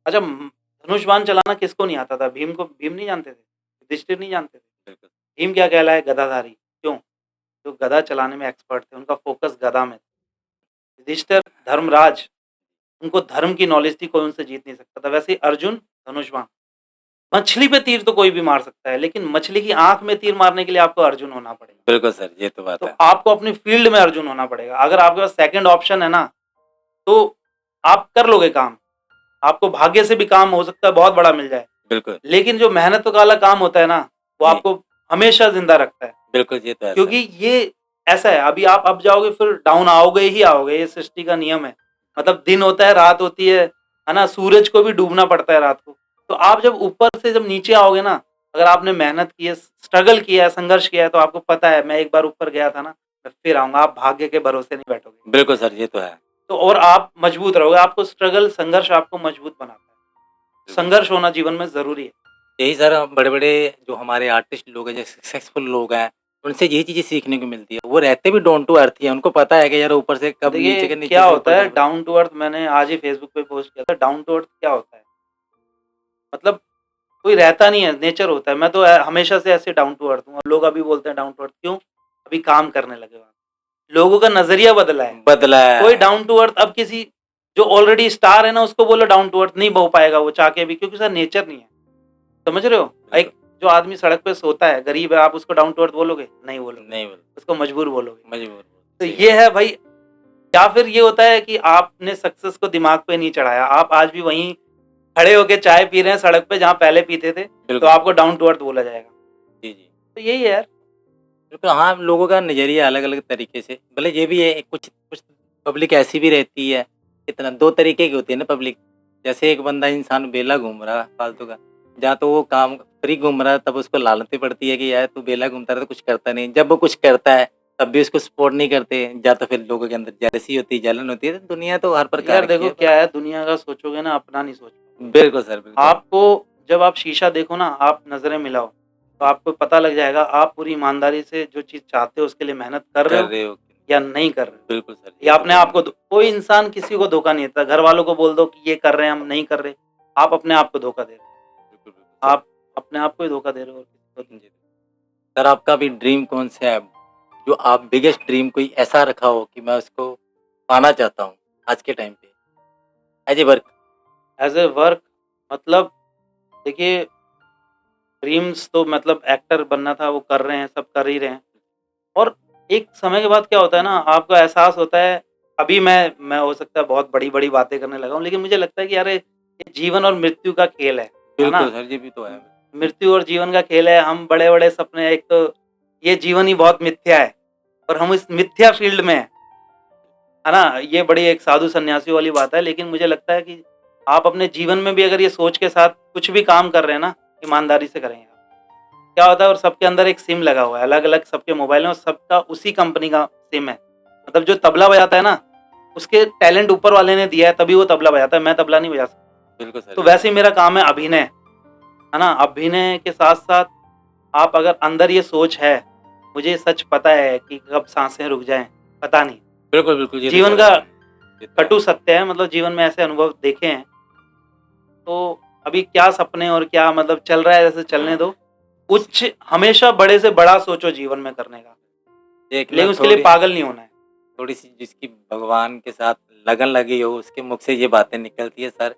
अच्छा धनुष बाण चलाना किसको नहीं आता था? भीम नहीं जानते थे? युधिष्ठिर नहीं जानते थे? बिल्कुल, भीम क्या कहलाए? गदाधारी। क्यों? तो गदा चलाने में एक्सपर्ट थे, उनका फ़ोकस गदा में था। युधिष्ठिर, धर्मराज, उनको धर्म की नॉलेज थी, कोई उनसे जीत नहीं सकता था। वैसे ही अर्जुन, धनुष बाण। मछली पे तीर तो कोई भी मार सकता है, लेकिन मछली की आँख में तीर मारने के लिए आपको अर्जुन होना पड़ेगा। बिल्कुल सर, ये तो बात तो है। आपको अपनी फ़ील्ड में अर्जुन होना पड़ेगा। अगर आपके पास सेकंड ऑप्शन है ना, तो आप कर लोगे काम। आपको भाग्य से भी काम हो सकता है बहुत बड़ा मिल जाए। बिल्कुल, लेकिन जो मेहनत वाला काम होता है ना, वो जी, आपको हमेशा ज़िंदा रखता है। बिल्कुल ये तो है क्योंकि सर। ये ऐसा है, अभी आप अप जाओगे फिर डाउन आओगे ही आओगे, ये सृष्टि का नियम है। मतलब दिन होता है, रात होती है ना? सूरज को भी डूबना पड़ता है रात को। तो आप जब ऊपर से जब नीचे आओगे ना, अगर आपने मेहनत की है, स्ट्रगल किया है, संघर्ष किया है, तो आपको पता है मैं एक बार ऊपर गया था ना, मैं फिर आऊँगा। आप भाग्य के भरोसे नहीं बैठोगे। बिल्कुल सर, ये तो है। तो और आप मजबूत रहोगे, आपको स्ट्रगल, संघर्ष आपको मजबूत बनाता है। बिल्कुल सर। संघर्ष होना जीवन में ज़रूरी है। यही सर बड़े-बड़े जो हमारे आर्टिस्ट लोग हैं, जो सक्सेसफुल लोग हैं, उनसे यही चीज़ें सीखने को मिलती है। वो रहते भी डाउन टू अर्थ ही हैं, उनको पता है कि यार ऊपर से कब नीचे देखिए के नीचे क्या से होता ऊपर है कैसे डाउन टू अर्थ, मैंने आज ही फेसबुक पे पोस्ट किया था, डाउन टू अर्थ क्या होता है? मतलब कोई रहता नहीं है, नेचर होता है। मैं तो हमेशा से ऐसे डाउन टू अर्थ हूँ। लोग अभी बोलते हैं डाउन टू अर्थ, क्यों? अभी काम करने लगे वहाँ। लोगों का नजरिया बदला है। बदला कोई है। डाउन टू अर्थ अब किसी जो ऑलरेडी स्टार है ना उसको बोलो डाउन टू अर्थ, नहीं हो पाएगा वो चाह के भी, क्योंकि उसका नेचर नहीं है। समझ रहे हो? एक जो आदमी सड़क पे सोता है, गरीब है, आप उसको डाउन टू अर्थ बोलोगे? नहीं बोलोगे, नहीं बोल उसको मजबूर बोलोगे। मजबूर। तो सही ये है भाई। या फिर ये होता है कि आपने सक्सेस को दिमाग पे नहीं चढ़ाया, आप आज भी वहीं खड़े होके चाय पी रहे हैं सड़क पे जहाँ पहले पीते थे, तो बिल्कुल। आपको डाउन टू अर्थ बोला जाएगा। जी जी तो यही है यार। बिल्कुल। हाँ, लोगों का नज़रिया अलग-अलग तरीके से, भले ये भी है, कुछ कुछ पब्लिक ऐसी भी रहती है, इतना 2 तरीके की होती है ना पब्लिक। जैसे एक बंदा इंसान बेला घूम रहा फालतू का, जहाँ तो वो काम फ्री घूम रहा है, तब उसको लानतें पड़ती है कि यार तू बेला घूमता रहा तो कुछ करता नहीं। जब वो कुछ करता है, तब भी उसको सपोर्ट नहीं करते, या तो फिर लोगों के अंदर जेलसी होती है, जलन होती है। तो दुनिया तो हर प्रकार यार की देखो है। क्या है, दुनिया का सोचोगे ना, अपना नहीं सोच पाओगे। बिल्कुल सर, बिल्कुल। आपको जब आप शीशा देखो ना, आप नजरें मिलाओ, तो आपको पता लग जाएगा आप पूरी ईमानदारी से जो चीज चाहते हो उसके लिए मेहनत कर रहे कर हो रहे हो। या नहीं कर रहे हो। बिल्कुल सर, ये या तो अपने है। आप को कोई इंसान किसी को धोखा नहीं देता। घर वालों को बोल दो कि ये कर रहे हैं, हम नहीं कर रहे, आप अपने आप को धोखा दे रहे हो। बिल्कुल, बिल्कुल। आप अपने आप को ही धोखा दे रहे हो और किसी को नहीं। जी। सर आपका भी ड्रीम कौन सा है? जो आप बिगेस्ट ड्रीम कोई ऐसा रखा हो कि मैं उसको पाना चाहता हूँ आज के टाइम पे as a work. As a work मतलब देखिए, ड्रीम्स तो मतलब एक्टर बनना था, वो कर रहे हैं, सब कर ही रहे हैं। और एक समय के बाद क्या होता है ना, आपको एहसास होता है। अभी मैं हो सकता है बहुत बड़ी-बड़ी बातें करने लगा हूँ, लेकिन मुझे लगता है कि यार ये जीवन और मृत्यु का खेल है ना? बिल्कुल सर, ये भी तो है। मृत्यु और जीवन का खेल है। हम बड़े-बड़े सपने, एक तो ये जीवन ही बहुत मिथ्या है और हम इस मिथ्या फील्ड में हैं, है ना? ये बड़ी एक साधु सन्यासियों वाली बात है, लेकिन मुझे लगता है कि आप अपने जीवन में भी अगर ये सोच के साथ कुछ भी काम कर रहे हैं ना, ईमानदारी से करेंगे आप। क्या होता है, और सबके अंदर एक सिम लगा हुआ है, अलग-अलग सबके मोबाइल में, और सबका उसी कंपनी का सिम है। मतलब जो तबला बजाता है ना, उसके टैलेंट ऊपर वाले ने दिया है, तभी वो तबला बजाता है, मैं तबला नहीं बजा सकता। बिल्कुल सर। तो वैसे ही मेरा काम है अभिनय, है ना? अभिनय के साथ-साथ आप अगर अंदर ये सोच है, मुझे सच पता है कि कब साँसें रुक जाएँ, पता नहीं। बिल्कुल, बिल्कुल। ये तो जीवन सर का ये तो है। कटु सत्य है, मतलब जीवन में ऐसे अनुभव देखे हैं। तो अभी क्या सपने और क्या मतलब चल रहा है, जैसे चलने दो। कुछ हमेशा बड़े से बड़ा सोचो जीवन में करने का, एक ना लेकिन उसके लिए थोड़ी पागल नहीं होना है। थोड़ी-सी जिसकी भगवान के साथ लगन लगी हो, उसके मुख से ये बातें निकलती है सर,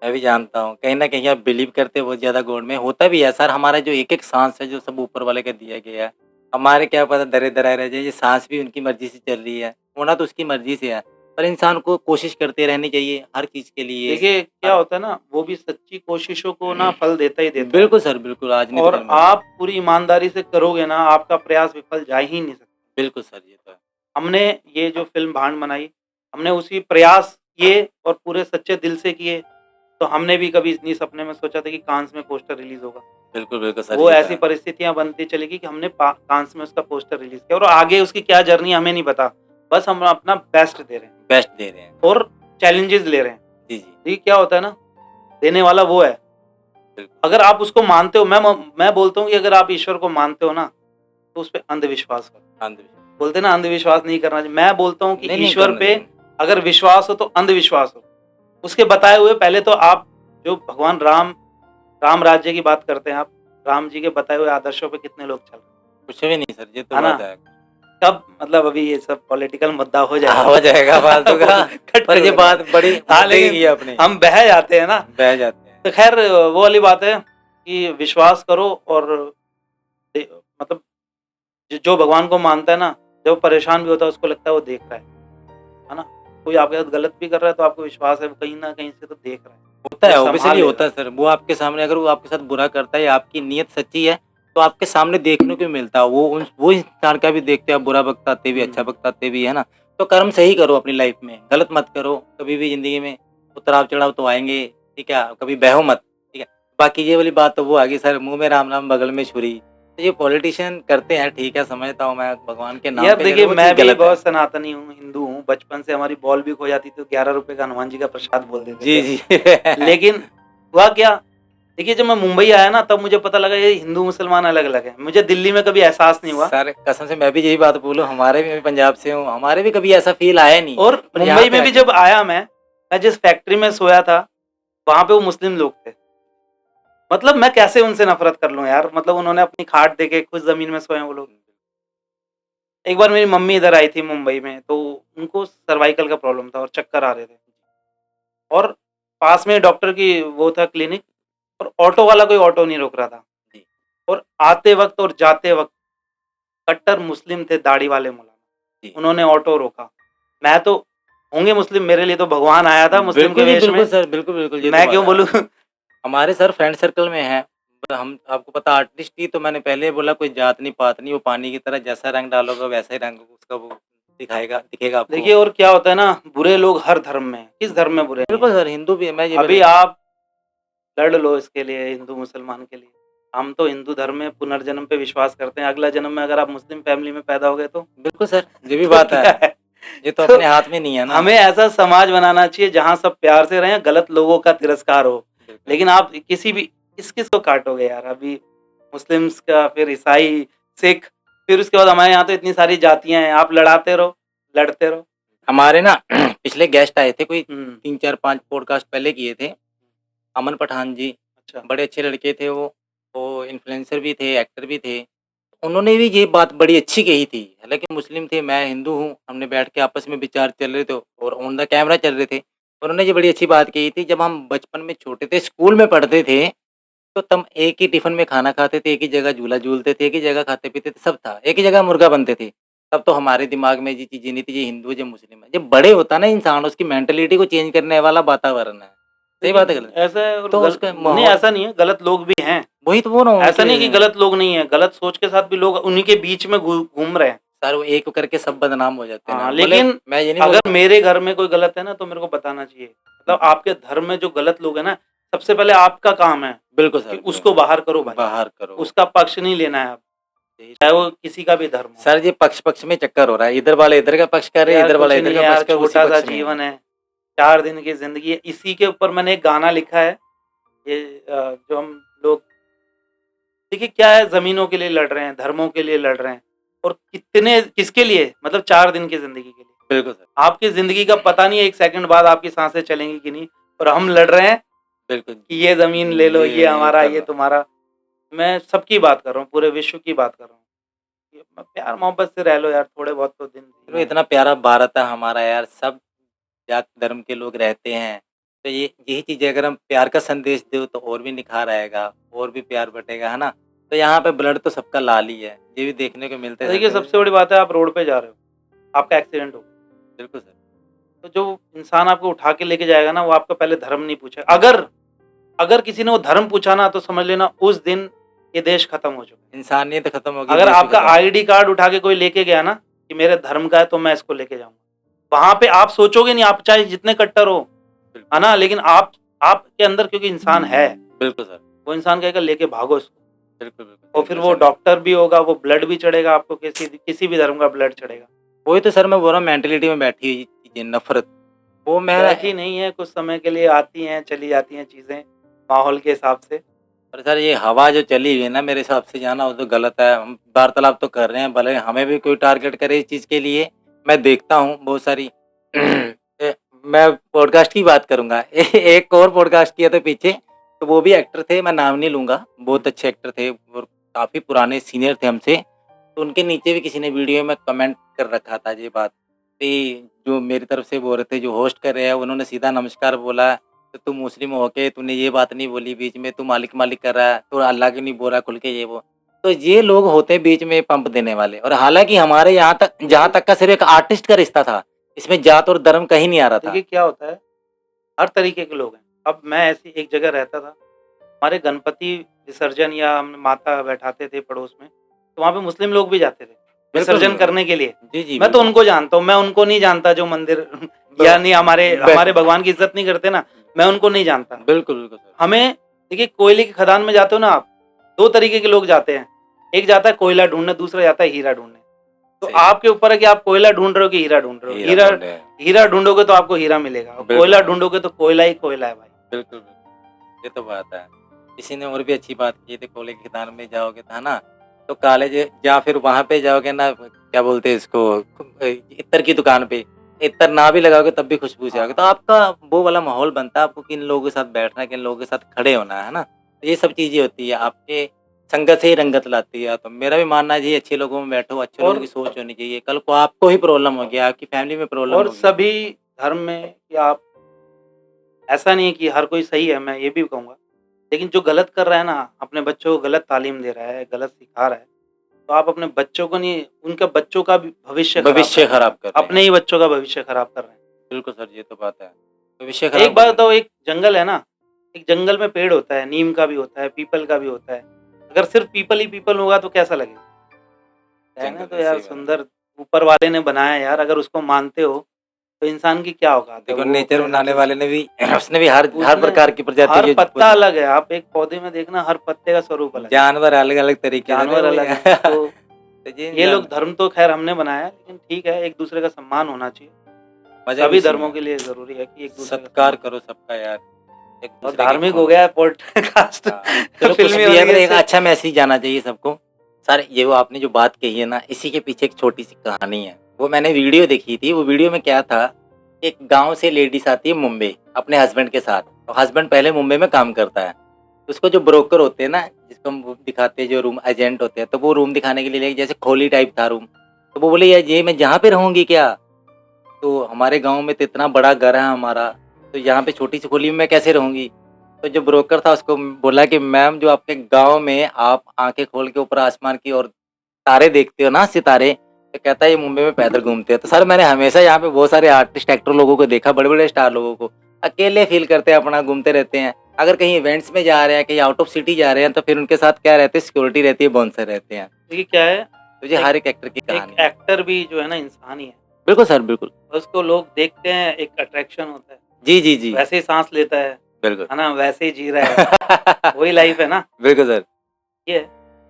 मैं भी जानता हूँ। कहीं न कहीं आप बिलीव करते हो बहुत ज़्यादा गॉड में, होता भी है सर। हमारा जो एक-एक साँस है, जो सब ऊपर वाले का दिया गया है। हमारे क्या पता दरे-दराए रह जाए, ये साँस भी उनकी मर्ज़ी से चल रही है, होना तो उसकी मर्ज़ी से है। पर इंसान को कोशिश करते रहनी चाहिए हर चीज़ के लिए। देखिए क्या हर होता है ना, वो भी सच्ची कोशिशों को ना फल देता ही देता है। बिल्कुल सर, बिल्कुल, आज नहीं तो और कल मिलता है। आप पूरी ईमानदारी से करोगे ना, आपका प्रयास विफल जा ही नहीं सकता। बिल्कुल सर, ये तो है। हमने ये जो फ़िल्म भांड बनाई, हमने उसी प्रयास किए और पूरे सच्चे दिल से किए। तो हमने भी कभी नहीं सपने में सोचा था कि कान्स में पोस्टर रिलीज़ होगा। बिल्कुल, बिल्कुल सर, वो ये तो ऐसी है। परिस्थितियाँ बनती चली गई कि हमने कान्स में उसका पोस्टर रिलीज़ किया, और आगे उसकी क्या जर्नी हमें नहीं पता। बस हम अपना बेस्ट दे रहे हैं बेस्ट दे रहे हैं। और चैलेंजेस ले रहे हैं। जी, जी। देखिए क्या होता है ना, देने वाला वो है। बिल्कुल। अगर आप उसको मानते हो, मैं बोलता हूँ कि अगर आप ईश्वर को मानते हो ना, तो उस पे अंधविश्वास करो। अंधविश्वास। बोलते हैं ना अंधविश्वास नहीं करना चाहिए। मैं बोलता हूँ कि नहीं, नहीं ईश्वर करना पे चाहिए। अगर विश्वास हो तो अंधविश्वास हो। उसके बताए हुए पहले तो आप जो भगवान राम राज्य की बात करते हैं आप, राम जी के बताए हुए आदर्शों पे कितने लोग चल रहे हैं, कुछ भी नहीं सर, ये तो है ना? बात है। कब मतलब अभी ये सब पॉलिटिकल मुद्दा हो जाएगा। हो जाएगा फालतू का। कट पर कर ये देना। बात बड़ी हाँ, मुद्दे की लेकिन है अपनी। हम बह जाते हैं ना। बह जाते हैं। तो खैर वो वाली बात है कि विश्वास करो और मतलब जो भगवान को मानता है ना, जब वो परेशान भी होता है उसको लगता है वो देख रहा है ना? कोई आपके साथ गलत भी कर रहा है तो आपको विश्वास है वो कहीं न कहीं से तो देख रहा है। होता है, वो ऑब्वियसली संभालेगा। होता है सर। वो आपके सामने अगर वो आपके साथ बुरा करता है या आपकी नीयत सच्ची है, तो आपके सामने देखने को मिलता है। वो इंसान का भी देखते हैं, आप बुरा बकताते भी, अच्छा बकताते भी, है ना? तो कर्म सही करो अपनी लाइफ में, गलत मत करो। कभी भी ज़िंदगी में उतार-चढ़ाव तो आएँगे, ठीक है? कभी बहो मत, ठीक है? बाकी ये वाली बात तो वो आ गई सर, मुँह में राम नाम बगल में छुरी। तो ये पॉलिटिशियन करते हैं, ठीक है, समझता हूँ मैं, भगवान के नाम यार पे ले रहे देखिए हैं, वो मैं चीज़ भी गलत है। बहुत सनातनी हूँ, हिंदू हूँ। बचपन से हमारी बॉल भी खो जाती थी तो 11 रुपए का हनुमान जी का प्रसाद बोल देते जी, थे। जी। लेकिन हुआ क्या, देखिए जब मैं मुंबई आया ना तब मुझे पता लगा ये हिंदू मुसलमान अलग-अलग हैं। मुझे दिल्ली में कभी एहसास नहीं हुआ। सर कसम से मैं भी यही बात बोलूँ, हमारे भी मैं पंजाब से हूँ, हमारे भी कभी ऐसा फ़ील आया नहीं। और पर यहाँ मुंबई पे में भी आके जब आया मैं जिस फैक्ट्री में सोया था, वहाँ पे वो मुस्लिम लोग थे। मतलब मैं कैसे उनसे नफरत कर लूं यार, मतलब उन्होंने अपनी खाट देके खुद जमीन में सोए हैं वो लोग। एक बार मेरी मम्मी इधर आई थी मुंबई में, तो उनको सर्वाइकल का प्रॉब्लम था और चक्कर आ रहे थे, और पास में डॉक्टर की वो था क्लिनिक, और ऑटो वाला कोई ऑटो नहीं रोक रहा था, जी। और आते वक्त और जाते वक्त कट्टर मुस्लिम थे, दाढ़ी वाले मौलाना, जी। उन्होंने ऑटो रोका। मैं तो होंगे मुस्लिम, मेरे लिए तो भगवान आया था मुस्लिम के बिल्कुल जी, वेश में, बिल्कुल सर, बिल्कुल, बिल्कुल, ये तो मैं बात क्यों है। बोलूं? हमारे सर फ्रेंड सर्कल में हैं, हम आपको पता आर्टिस्ट ही तो मैंने पहले बोला कोई जात नहीं पात नहीं, वो पानी की तरह जैसा रंग डालोगे वैसा ही रंग उसका वो दिखेगा आपको। देखिए, और क्या होता है ना, बुरे लोग हर धर्म में हैं, किस धर्म में बुरे नहीं बिल्कुल है? सर, हिंदू भी है, मैं ये अभी बोले आप लड़ लो इसके लिए, हिंदू मुसलमान के लिए। हम तो हिंदू धर्म में पुनर्जन्म पे विश्वास करते हैं, अगला जन्म में अगर आप मुस्लिम फैमिली में पैदा हो गए तो बिल्कुल सर, ये भी तो बात है। क्या है? ये तो तो अपने हाथ में नहीं है ना। हमें ऐसा समाज बनाना चाहिए जहाँ सब प्यार से रहें, गलत लोगों का तिरस्कार हो। बिल्कुल, लेकिन आप किसी भी किस-किस को काटोगे यार? अभी मुस्लिम्स का, फिर ईसाई, सिख, फिर उसके बाद हमारे यहाँ तो इतनी सारी जातियाँ हैं, आप लड़ाते रहो, लड़ते रहो। हमारे ना पिछले गेस्ट आए थे, कोई हुँ, 3, 4, 5 पॉडकास्ट पहले किए थे। अमन पठान जी, अच्छा। बड़े अच्छे लड़के थे वो इन्फ्लुएंसर भी थे, एक्टर भी थे। उन्होंने भी ये बात बड़ी अच्छी कही थी, हालाँकि मुस्लिम थे, मैं हिंदू हूँ, हमने बैठ के आपस में विचार चल रहे थे और ऑन द कैमरा चल रहे थे। उन्होंने ये बड़ी अच्छी बात कही थी, जब हम बचपन में छोटे थे, स्कूल में पढ़ते थे, तो तब एक ही टिफ़िन में खाना खाते थे, एक ही जगह झूला झूलते थे, एक ही जगह खाते-पीते थे, सब था। एक ही जगह मुर्गा बनते थे। तब तो हमारे दिमाग में ये चीज़ें नहीं थी, ये हिंदू है, ये मुस्लिम है। जब बड़े होता है ना इंसान, उसकी मेंटालिटी को चेंज करने वाला वातावरण है। सही बात है देखिए, गलत? ऐसा है, और तो उसका नहीं, माहौल ऐसा नहीं है, गलत लोग भी हैं। वही तो बोल रहा हूँ ऐसा उनके नहीं कि गलत लोग नहीं है, गलत सोच के साथ भी लोग उन्हीं के बीच में घूम रहे हैं। सर वो एक करके सब बदनाम हो जाते हैं ना। हाँ, बोले लेकिन मैं ये नहीं अगर बोलता मेरे घर में कोई गलत है ना, तो मेरे को बताना चाहिए। मतलब जी, आपके धर्म में जो गलत लोग हैं ना, सबसे पहले आपका काम है बिल्कुल कि सर, उसको बाहर करो भाई। बाहर करो। उसका पक्ष नहीं लेना है आप, यही चाहे तो वो किसी का भी धर्म हो। सर ये पक्ष-पक्ष में चक्कर हो रहा है। इधर वाले इधर का पक्ष कर रहे हैं, यार इधर वाला कुछ इधर नहीं का यार, पक्ष कर उसी छोटा-सा पक्ष में है। जीवन है, 4 दिन की ज़िंदगी है। इसी के ऊपर मैंने एक गाना लिखा है। ये जो हम लोग, देखिए क्या है, ज़मीनों के लिए लड़ रहे हैं, धर्मों के लिए लड़ रहे हैं, और कितने किसके लिए? मतलब 4 दिन की ज़िंदगी के लिए। बिल्कुल सर, आपकी ज़िंदगी का पता नहीं है 1 सेकंड बाद आपकी साँसें चलेंगी कि नहीं, और हम लड़ रहे हैं बिल्कुल। कि ये ज़मीन ले लो, ये ये हमारा, कर ये लो। तुम्हारा। मैं सबकी बात कर रहा हूँ, पूरे विश्व की बात कर रहा हूँ। ये प्यार मोहब्बत से रह लो यार, थोड़े बहुत तो दिन चलो जीना है। इतना प्यारा भारत है हमारा यार, सब जात धर्म के लोग रहते हैं। तो ये यही चीज़ें अगर हम प्यार का संदेश दें तो और भी निखार आएगा, और भी प्यार बँटेगा, है ना? तो यहाँ पे ब्लड तो सबका लाल ही है। ये भी देखने को मिलता है देखिए, सर। सबसे बड़ी बात है, आप रोड पे जा रहे हो, आपका एक्सीडेंट हो गया, बिल्कुल सर। तो जो इंसान आपको उठा के लेके जाएगा ना, वो आपका पहले धर्म नहीं पूछेगा। अगर अगर किसी ने वो धर्म पूछा ना, तो समझ लेना उस दिन ये देश खत्म हो चुका है। इंसानियत खत्म होगी, अगर देश भी आपका खत्म होगा। आईडी कार्ड उठा के कोई लेके गया ना, कि मेरे धर्म का है तो मैं इसको लेके जाऊँगा, वहाँ पे आप सोचोगे नहीं, आप चाहे जितने कट्टर हो, बिल्कुल, है ना? लेकिन आप आपके अंदर क्योंकि इंसान है, बिल्कुल सर। वो इंसान कहेगा लेके भागो इसको। बिल्कुल, बिल्कुल, और सही फिर बोला वो सर ने। डॉक्टर भी होगा, वो ब्लड भी चढ़ेगा आपको, किसी भी धर्म का ब्लड चढ़ेगा। वही तो सर मैं बोल रहा हूँ मेंटालिटी में बैठी हुई चीज़ें, नफ़रत। वो मैं बैठी नहीं है, कुछ समय के लिए आती हैं, चली जाती हैं चीज़ें, माहौल के हिसाब से। पर सर ये हवा जो चली हुई है ना मेरे हिसाब से जाना वो तो गलत है। हम वार्तालाप तो कर रहे हैं, भले हमें भी कोई टारगेट करे इस चीज़ के लिए। मैं देखता हूँ बहुत सारी मैं पॉडकास्ट की बात करूँगा। एक और पॉडकास्ट किया था पीछे, तो वो भी एक्टर थे, मैं नाम नहीं लूँगा। बहुत अच्छे एक्टर थे और काफ़ी पुराने सीनियर थे हमसे। तो उनके नीचे भी किसी ने वीडियो में कमेंट कर रखा था ये बात कि जो मेरी तरफ से बोल रहे थे, जो होस्ट कर रहे हैं उन्होंने सीधा नमस्कार बोला। तो तुम मुस्लिम होके तूने ये बात नहीं बोली बीच में, तू मालिक मालिक कर रहा है, तू अल्लाह क्यों नहीं बोल रहा खुल के ये वो। तो ये लोग होते हैं बीच में पंप देने वाले और हालाँकि हमारे यहाँ तक जहाँ तक का सिर्फ़ एक आर्टिस्ट का रिश्ता था, इसमें जात और धर्म कहीं नहीं आ रहा था। देखिए क्या होता है, हर तरीके के लोग हैं। अब मैं ऐसी एक जगह रहता था, हमारे गणपति विसर्जन या हम माता बैठाते थे पड़ोस में, तो वहाँ पे मुस्लिम लोग भी जाते थे, बिल्कुल, विसर्जन करने के लिए। जी, जी, मैं तो बिल्कुल। उनको जानता हूँ, मैं उनको नहीं जानता जो मंदिर ब या नहीं हमारे बैठ हमारे भगवान की इज़्ज़त नहीं करते ना, मैं उनको नहीं जानता। बिल्कुल, बिल्कुल सर। हमें देखिए, कोयले की खदान में जाते हो ना आप, 2 तरीके के लोग जाते हैं। एक जाता है कोयला ढूँढने, दूसरा जाता है हीरा ढूँढने। तो सही बात। आपके ऊपर है कि आप कोयला ढूँढ रहे हो कि हीरा ढूँढ रहे हो। हीरा हीरा ढूँढे हैं। हीरा ढूँढोगे तो आपको हीरा मिलेगा, और बिल्कुल, कोयला ढूँढोगे तो कोयला ही कोयला है भाई। बिल्कुल, बिल्कुल। ये तो बात है। किसी ने और भी अच्छी बात की थी कोयले की खदान में जाओगे तो है ना, तो काले ज या फिर वहाँ पे जाओगे ना क्या बोलते हैं इसको इत्तर की दुकान पे, इत्तर ना भी लगाओगे तब भी खुशबू से आओगे। तो हाँ। आपका वो वाला माहौल बनता है आपको किन लोगों के साथ बैठना है, किन लोगों के साथ खड़े होना है ना? तो ये सब चीज़ें होती है, आपके संगत से ही रंगत लाती है। तो मेरा भी मानना है जी अच्छे लोगों में बैठो, अच्छे लोगों और की सोच होनी चाहिए। कल को आपको ही प्रॉब्लम होगी, आपकी फैमिली में प्रॉब्लम और होगी। सभी धर्म में कि आप ऐसा नहीं है कि हर कोई सही है, मैं ये भी कहूँगा। लेकिन जो गलत कर रहा है ना, अपने बच्चों को गलत तालीम दे रहा है, गलत सिखा रहा है, तो आप अपने बच्चों को नहीं, उनके बच्चों का भी भविष्य खराब भविष्य कर रहे खराब कर हैं। रहे अपने हैं। ही बच्चों का भविष्य खराब कर रहे हैं। बिल्कुल सर, ये तो बात है। भविष्य एक खराब बात कर बताओ, एक जंगल है ना, एक जंगल में पेड़ होता है, नीम का भी होता है, पीपल का भी होता है। अगर सिर्फ पीपल ही पीपल होगा तो कैसा लगेगा? रहने जंगल तो है, यार, सही बात है। सुंदर ऊपर वाले ने बनाया है यार, अगर उसको मानते हो तो इंसान की क्या औकात है? देखो वो नेचर कहेगा बनाने कि वाले ने भी उसने भी हर उसने प्रकार की प्रजाति हर के पत्ता अलग है, आप एक पौधे में देखना, हर पत्ते का स्वरूप अलग है, जानवर अलग-अलग तरीके से जानवर अलग है। तो तो ये ये जान लोग धर्म तो खैर हमने बनाया है, लेकिन ठीक है, एक दूसरे का सम्मान होना चाहिए। मजा भी सभी उसी में धर्मों है। के लिए ज़रूरी है कि एक दूसरे का सत्कार सम्मान करो करें। सबका यार, एक और दूसरे की धार्मिक हो खोलो। गया है पॉडकास्ट हाँ, चलो कुछ फ़िल्मी भी बन है, गई पर एक इससे। अच्छा मैसेज जाना चाहिए सबको। सर ये वो आपने जो बात कही है ना, इसी के पीछे एक छोटी-सी कहानी है। वो मैंने वीडियो देखी थी, वो वीडियो में क्या था, एक गाँव से लेडीज़ आती है मुंबई अपने हस्बैंड के साथ। तो हस्बैंड पहले मुंबई में काम करता है। उसको जो ब्रोकर होते हैं ना, जिसको हम वो दिखाते हैं, जो रूम एजेंट होते हैं, तो वो रूम दिखाने के लिए ले, जैसे खोली टाइप था रूम। तो वो बोली, "यार ये मैं यहाँ पे रहूँगी क्या? तो हमारे गाँव में तो इतना बड़ा घर है हमारा, तो यहाँ पे छोटी-सी खोली में मैं कैसे रहूँगी?" तो जो ब्रोकर था उसको बोला कि मैम जो आपके गाँव में आप आँखें खोल के ऊपर आसमान की ओर तारे देखते हो ना, सितारे, तो कहता है ये मुंबई में पैदल घूमते हैं। तो सर मैंने हमेशा यहाँ पे बहुत सारे आर्टिस्ट, एक्टर लोगों को देखा, बड़े-बड़े स्टार लोगों को, अकेले फ़ील करते हैं, अपना घूमते रहते हैं। अगर कहीं इवेंट्स में जा रहे हैं, कहीं आउट ऑफ सिटी जा रहे हैं, तो फिर उनके साथ क्या रहते हैं, सिक्योरिटी रहती है, बाउंसर रहते हैं। देखिए क्या है, तो ये एक हर एक एक्टर की एक कहानी है। एक्टर भी जो है ना इंसान ही है। बिल्कुल सर, बिल्कुल। उसको लोग देखते हैं, एक अट्रैक्शन होता है, जी, जी, जी। वैसे ही साँस लेता बिल्कुल। है ना? वैसे ही जी रहा है। वही लाइफ़ है ना? बिल्कुल सर। ये है।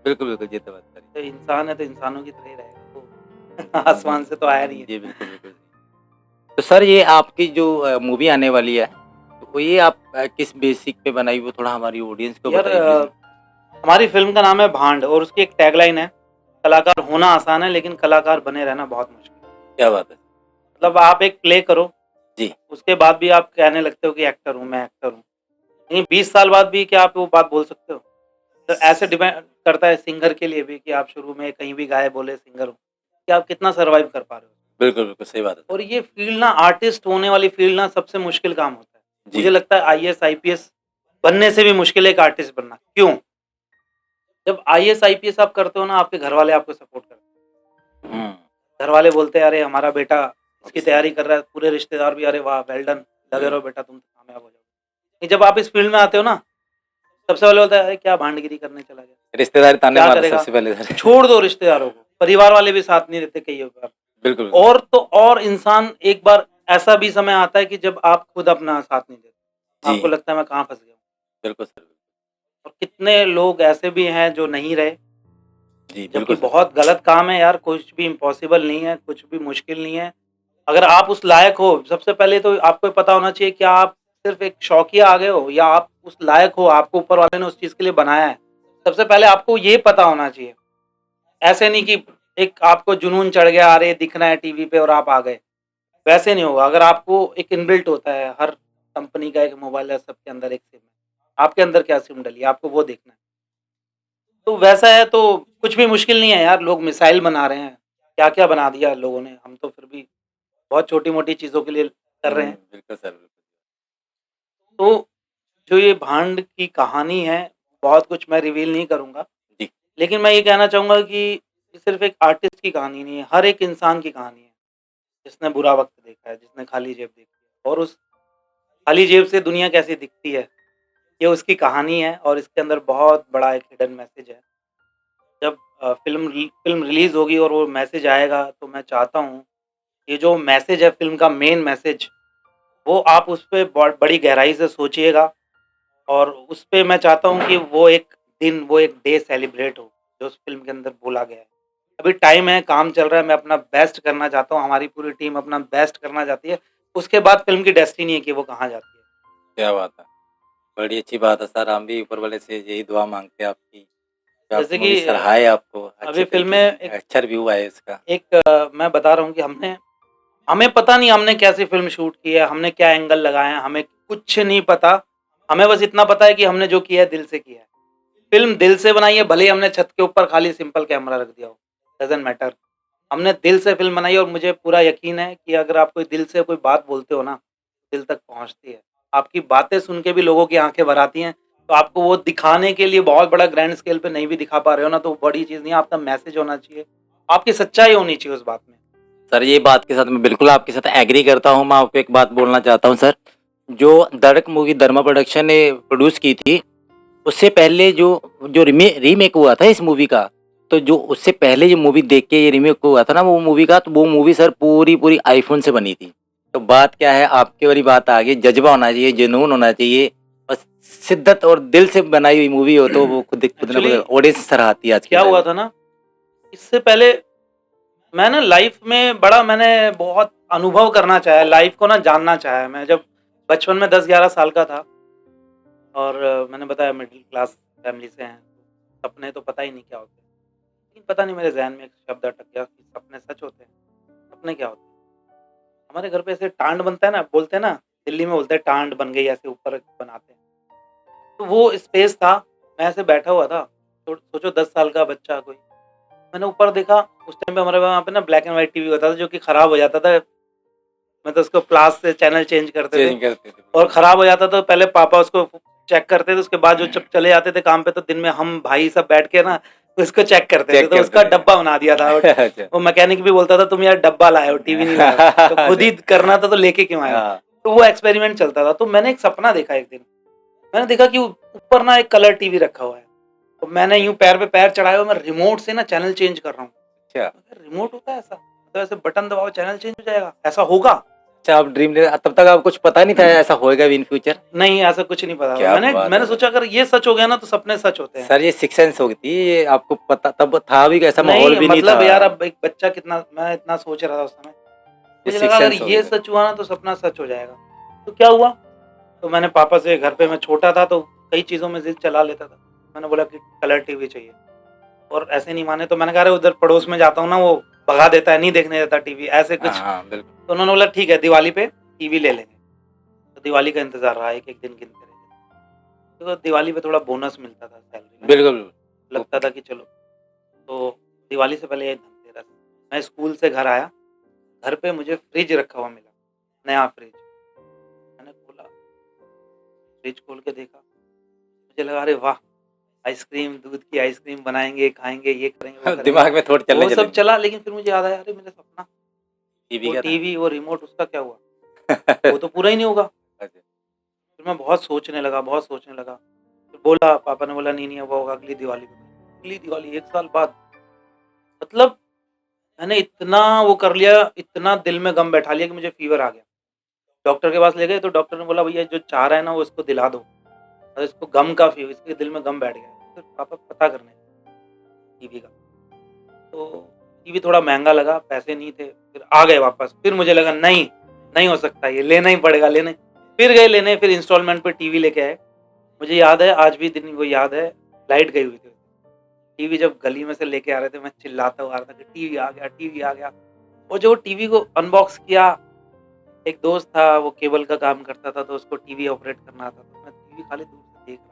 बिल्कुल, बिल्कुल, ये तो बात सही तो इंसान है तो इंसानों की तरह ही रहेगा। है। वो आसमान से तो आया नहीं है। जी, बिल्कुल, बिल्कुल। तो सर ये आपकी जो मूवी आने वाली है, तो ये आप किस बेसिक पे बनाई, वो थोड़ा हमारी ऑडियंस को यार बताइए प्लीज़? हमारी फ़िल्म का नाम है भांड और उसकी एक टैगलाइन है, कलाकार होना आसान है लेकिन कलाकार बने रहना बहुत मुश्किल है। क्या बात है! मतलब आप एक प्ले करो, जी, उसके बाद भी आप कहने लगते हो कि एक्टर हूँ, मैं एक्टर हूँ। लेकिन 20 साल बाद भी क्या आप वो बात बोल सकते हो? तो ऐसे डिपेंड करता है सिंगर के लिए भी कि आप शुरू में कहीं भी गाए बोले सिंगर हूँ, कि आप कितना सर्वाइव कर पा रहे हो। बिल्कुल, बिल्कुल, सही बात है सर। और ये फ़ील्ड ना, आर्टिस्ट होने वाली फ़ील्ड ना, सबसे मुश्किल काम होता है। मुझे जी। लगता है आईएएस, आईपीएस बनने से भी मुश्किल है एक आर्टिस्ट बनना। क्यों? जब आईएएस, आईपीएस आप करते हो ना, आपके घरवाले आपको सपोर्ट करते हुँ। हैं। घरवाले बोलते हैं, "अरे! हमारा बेटा इसकी ऑब्वियसली तैयारी बात कर रहा है।" पूरे रिश्तेदार भी, "अरे वाह! वेल डन, लगे है। रहो बेटा, तुम तो कामयाब हो जाओगे।" लेकिन जब आप इस फ़ील्ड में आते हो ना, सबसे पहले बोलता है, "अरे! क्या भांडगिरी करने चला गया? रिश्तेदारी ताने क्या मारते करेगा?" सबसे पहले सर। छोड़ दो रिश्तेदारों को, परिवार वाले भी साथ नहीं देते कई बार। बिल्कुल, बिल्कुल। और तो और इंसान, एक बार ऐसा भी समय आता है कि जब आप खुद अपना साथ नहीं देते। जी, आपको लगता है मैं कहाँ फँस गया हूँ। बिल्कुल सर। और कितने लोग ऐसे भी हैं जो नहीं रहे, जी, जबकि बिल्कुल सर। बहुत गलत काम है यार, कुछ भी इम्पॉसिबल नहीं है, कुछ भी मुश्किल नहीं है। अगर आप उस लायक हो, सबसे पहले तो आपको ये पता होना चाहिए कि आप सिर्फ़ एक शौकिया आ गए हो या आप उस लायक हो, आपको ऊपर वाले ने उस चीज़ के लिए बनाया है। सबसे पहले आपको ये पता होना चाहिए। ऐसे नहीं कि एक आपको जुनून चढ़ गया, अरे दिखना है टीवी पे और आप आ गए। वैसे नहीं होगा। अगर आपको एक इनबिल्ट होता है, हर कंपनी का एक मोबाइल है, सबके अंदर एक सिम है। आपके अंदर क्या सिम डली है, आपको वो देखना है। तो वैसा है तो कुछ भी मुश्किल नहीं है यार, लोग मिसाइल बना रहे हैं। क्या-क्या बना दिया लोगों ने, हम तो फिर भी बहुत छोटी-मोटी चीज़ों के लिए कर रहे हैं। बिल्कुल सर, बिल्कुल। तो जो ये भांड की कहानी है, बहुत कुछ मैं रिवील नहीं करूँगा। जी, लेकिन मैं ये कहना चाहूँगा कि ये सिर्फ़ एक आर्टिस्ट की कहानी नहीं है, हर एक इंसान की कहानी है, जिसने बुरा वक़्त देखा है, जिसने खाली जेब देखी है और उस खाली जेब से दुनिया कैसी दिखती है, ये उसकी कहानी है और इसके अंदर बहुत बड़ा एक हिडन मैसेज है। जब फ़िल्म रिलीज़ होगी और वो मैसेज आएगा, तो मैं चाहता हूँ, ये जो मैसेज है फ़िल्म का, मेन मैसेज, वो आप उस पे बड़ी गहराई से सोचिएगा और उस पे मैं चाहता हूँ कि वो एक दिन, वो एक डे सेलिब्रेट हो, जो उस फ़िल्म के अंदर बोला गया है। अभी टाइम है, काम चल रहा है, मैं अपना बेस्ट करना चाहता हूँ, हमारी पूरी टीम अपना बेस्ट करना चाहती है। उसके बाद फ़िल्म की डेस्टिनी है कि वो कहाँ जाती है। क्या बात है! बड़ी अच्छी बात है सर, हम भी ऊपर वाले से यही दुआ माँगते हैं आपकी, कि आपकी जैसे कि मूवी सराहे आपको अच्छे अभी फ़िल्म तरीके में से, अच्छा रिव्यू आए इसका। मैं बता रहा हूँ कि हमें पता नहीं हमने कैसी फ़िल्म शूट की है, हमने क्या एंगल लगाए हैं, हमें कुछ नहीं पता। हमें बस इतना पता है कि हमने जो किया है दिल से किया है। फ़िल्म दिल से बनाई है, भले ही हमने छत के ऊपर खाली सिंपल कैमरा रख दिया हो, डज़न्ट मैटर। हमने दिल से फ़िल्म बनाई है और मुझे पूरा यकीन है कि अगर आप कोई दिल से कोई बात बोलते हो ना, दिल तक पहुँचती है। आपकी बातें सुन के भी लोगों की आँखें भर आती हैं, तो आपको वो दिखाने के लिए बहुत बड़ा ग्रैंड स्केल पे नहीं भी दिखा पा रहे हो ना, तो बड़ी चीज़ नहीं है, आपका मैसेज होना चाहिए, आपकी सच्चाई होनी चाहिए उस बात में। सर ये बात के साथ मैं बिल्कुल आपके साथ एग्री करता हूँ। मैं आपको एक बात बोलना चाहता हूँ सर, जो धड़क मूवी धर्मा प्रोडक्शन ने प्रोड्यूस की थी, उससे पहले जो जो रीमेक हुआ था इस मूवी का, तो जो उससे पहले जो मूवी देख के ये रीमेक हुआ था ना वो मूवी का, तो वो मूवी सर पूरी आईफ़ोन से बनी थी। तो बात क्या है, आपकी वाली बात आ गई, जज़्बा होना चाहिए, जुनून होना चाहिए, बस शिद्दत और दिल से बनाई हुई मूवी हो तो वो खुद ना खुद एक्चुअली ऑडियंस सराहती है आज के क्या टाइम हुआ में। था ना, इससे पहले मैं ना लाइफ़ में मैंने बहुत अनुभव करना चाहा है, लाइफ़ को ना जानना चाहा है। मैं जब बचपन में 10-11 साल का था और मैंने बताया मिडिल क्लास फैमिली से हैं, सपने तो पता ही नहीं क्या होते हैं। लेकिन पता नहीं मेरे ज़हन में एक शब्द अटक गया कि सपने सच होते हैं। सपने क्या होते हैं? हमारे घर पे ऐसे टाँड बनता है ना, बोलते हैं ना, दिल्ली में बोलते हैं टाँड बन गई, ऐसे ऊपर बनाते हैं। तो वो स्पेस था, मैं ऐसे बैठा हुआ था, तो सोचो 10 साल का बच्चा कोई। मैंने ऊपर देखा, उस टाइम पे हमारे वहाँ पे ना ब्लैक एंड व्हाइट टीवी होता था जो कि खराब हो जाता था, मतलब उसको प्लास से चैनल चेंज करते थे चेंज करते थे और बिल्कुल। खराब हो जाता तो पहले पापा उसको चेक करते थे, उसके बाद जो जब चले जाते थे काम पे तो दिन में हम भाई सब बैठ के ना उसको चेक करते थे, चेक तो करते उसका थे। डब्बा बना दिया था। अच्छा। वो मैकेनिक भी बोलता था तुम यार डब्बा लाए हो, टीवी नहीं लाए हो, तो खुद ही करना था तो लेके क्यों आए हो? हाँ, तो वो एक्सपेरिमेंट चलता था। तो मैंने एक सपना देखा एक दिन, मैंने देखा कि ऊपर ना एक कलर टीवी रखा हुआ है, तो मैंने यूँ पैर पे पैर चढ़ाए हुए मैं रिमोट से ना चैनल चेंज कर रहा हूँ। अच्छा। रिमोट होता है ऐसा? मतलब ऐसे बटन दबाओ चैनल चेंज हो जाएगा, ऐसा होगा? अच्छा आप ड्रीम ले तब तक आपको कुछ पता नहीं था ऐसा होएगा भी इन फ्यूचर? नहीं, ऐसा कुछ नहीं पता था। क्या मैंने बात मैंने है सर! सोचा अगर ये सच हो गया ना तो सपने सच होते हैं। सर ये सिक्स सेंस होती है, ये आपको पता तब था भी कि ऐसा माहौल नहीं भी नहीं मतलब था। यार अब एक बच्चा कितना मैं इतना सोच रहा था उस समय। ये मुझे सिक्स लगा अगर सेंस होगी ये सर। सच हुआ ना तो सपना सच हो जाएगा। तो क्या हुआ? तो मैंने पापा से घर पे मैं छोटा था तो कई चीज़ों में ज़िद चला लेता था। मैंने बोला कि कलर टीवी चाहिए और ऐसे नहीं माने तो मैंने कहा अरे उधर पड़ोस में जाता हूँ ना वो भगा देता है, नहीं देखने देता टीवी ऐसे हाँ, कुछ। हाँ, बिल्कुल। तो उन्होंने बोला ठीक है दिवाली पे टीवी ले लेंगे। तो दिवाली का इंतज़ार रहा एक-एक दिन गिनते रहे। तो दिवाली पे थोड़ा बोनस मिलता था सैलरी में, बिल्कुल, लगता था कि चलो तो दिवाली से पहले ये धनतेरस, मैं स्कूल से घर आया, घर पे मुझे फ्रिज रखा हुआ मिला, नया फ्रिज। मैंने खोला, फ्रिज खोल के देखा, मुझे लगा अरे वाह! आइसक्रीम, दूध की आइसक्रीम बनाएँगे, खाएँगे, ये करेंगे, वो करेंगे। दिमाग में थॉट वो चलने सब चलेंगे। चला लेकिन फिर मुझे याद आया अरे मेरा सपना, टीवी वो का था। टीवी, वो रिमोट उसका क्या हुआ? वो तो पूरा ही नहीं होगा। अच्छा। फिर मैं बहुत सोचने लगा, बहुत सोचने लगा। फिर बोला पापा ने बोला नहीं अब होगा अगली दिवाली पे। अगली दिवाली 1 साल बाद, मतलब मैंने इतना वो कर लिया, इतना दिल में गम बैठा लिया कि मुझे फ़ीवर आ गया। डॉक्टर के पास ले गए तो डॉक्टर ने बोला भैया जो चाह रहा है ना वो इसको दिला दो। और इसको गम का फ़ीवर, इसके दिल में गम बैठ गया है। फिर पापा पता करने टीवी का। तो टीवी थोड़ा महँगा लगा, पैसे नहीं थे, फिर आ गए वापस। फिर मुझे लगा नहीं, नहीं हो सकता ये, लेना ही पड़ेगा लेना ही। फिर गए लेने, फिर इंस्टॉलमेंट पे टीवी लेके आए। मुझे याद है आज भी दिन वो याद है, लाइट गई हुई थी। टीवी जब गली में से लेके आ रहे थे मैं चिल्लाता हुआ आ रहा था कि टीवी आ गया, टीवी आ गया। और जो टीवी को अनबॉक्स किया, एक दोस्त था वो केबल का काम करता था तो उसको टीवी ऑपरेट करना आता था। मैं टीवी खाली दूर से देख रहा था।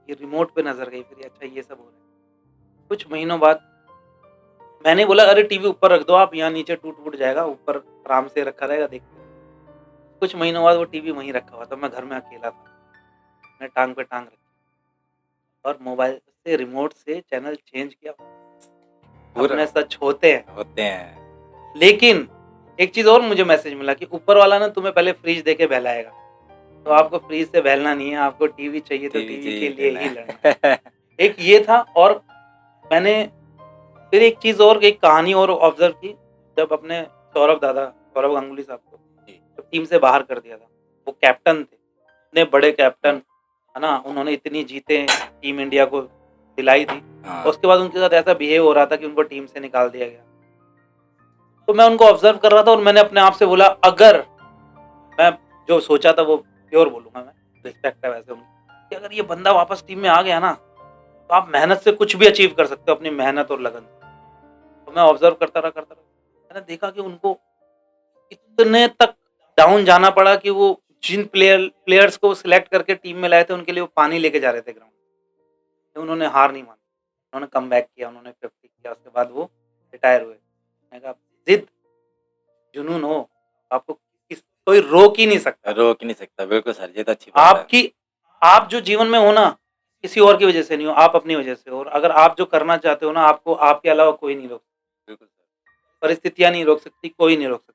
ये रिमोट पे नज़र गई फिर अच्छा ये सब हो रहा है। कुछ महीनों बाद मैंने बोला अरे टीवी ऊपर रख दो आप, यहाँ नीचे टूट-वूट जाएगा, ऊपर आराम से रखा रहेगा देखते रहेंगे। कुछ महीनों बाद वो टीवी वहीं रखा हुआ था, मैं घर में अकेला था। मैंने टाँग पे टाँग रखी और मोबाइल से रिमोट से चैनल चेंज किया। पूरा सपने सच होते हैं। होते हैं। लेकिन एक चीज़ और मुझे मैसेज मिला कि ऊपर वाला ना तुम्हें पहले फ्रिज देके बहलाएगा। तो आपको फ्रिज से बहलना नहीं है, आपको टीवी चाहिए तो टीवी टीवी के चाहिए लिए लेना ही लड़ना है। है। एक ये था और मैंने फिर एक चीज़ और एक कहानी और ऑब्ज़र्व की, जब अपने सौरव गांगुली साहब को जी। जब टीम से बाहर कर दिया था। वो कैप्टन थे, इतने बड़े कैप्टन, है ना? उन्होंने इतनी जीतें टीम इंडिया को दिलाई थी और हाँ, उसके बाद उनके साथ ऐसा बिहेव हो रहा था कि उनको टीम से निकाल दिया गया। तो मैं उनको ऑब्ज़र्व कर रहा था और मैंने अपने आप से बोला अगर मैं जो सोचा था वो प्योर बोलूँगा मैं, जी। रिस्पेक्ट है वैसे उनकी, कि अगर ये बंदा वापस टीम में आ गया ना, तो आप मेहनत से कुछ भी अचीव कर सकते हो अपनी मेहनत और लगन से। तो मैं ऑब्ज़र्व करता रहा। मैंने देखा कि उनको इतने तक डाउन जाना पड़ा कि वो जिन प्लेयर्स को सिलेक्ट करके टीम में लाए थे उनके लिए वो पानी लेके जा रहे थे ग्राउंड में। तो उन्होंने हार नहीं मानी, उन्होंने कम बैक किया, उन्होंने 50 किया, उसके बाद वो रिटायर हुए। मैंने कहा जिद जुनून हो आपको कोई रोक ही नहीं सकता। रोक ही नहीं सकता, बिल्कुल सर, ये तो अच्छी बात है। आपकी आप जो जीवन में हो ना, किसी और की वजह से नहीं हो, आप अपनी वजह से हो। और अगर आप जो करना चाहते हो ना, आपको आपके अलावा कोई नहीं रोक सकता, बिल्कुल सर। परिस्थितियां नहीं रोक सकती, कोई नहीं रोक सकता।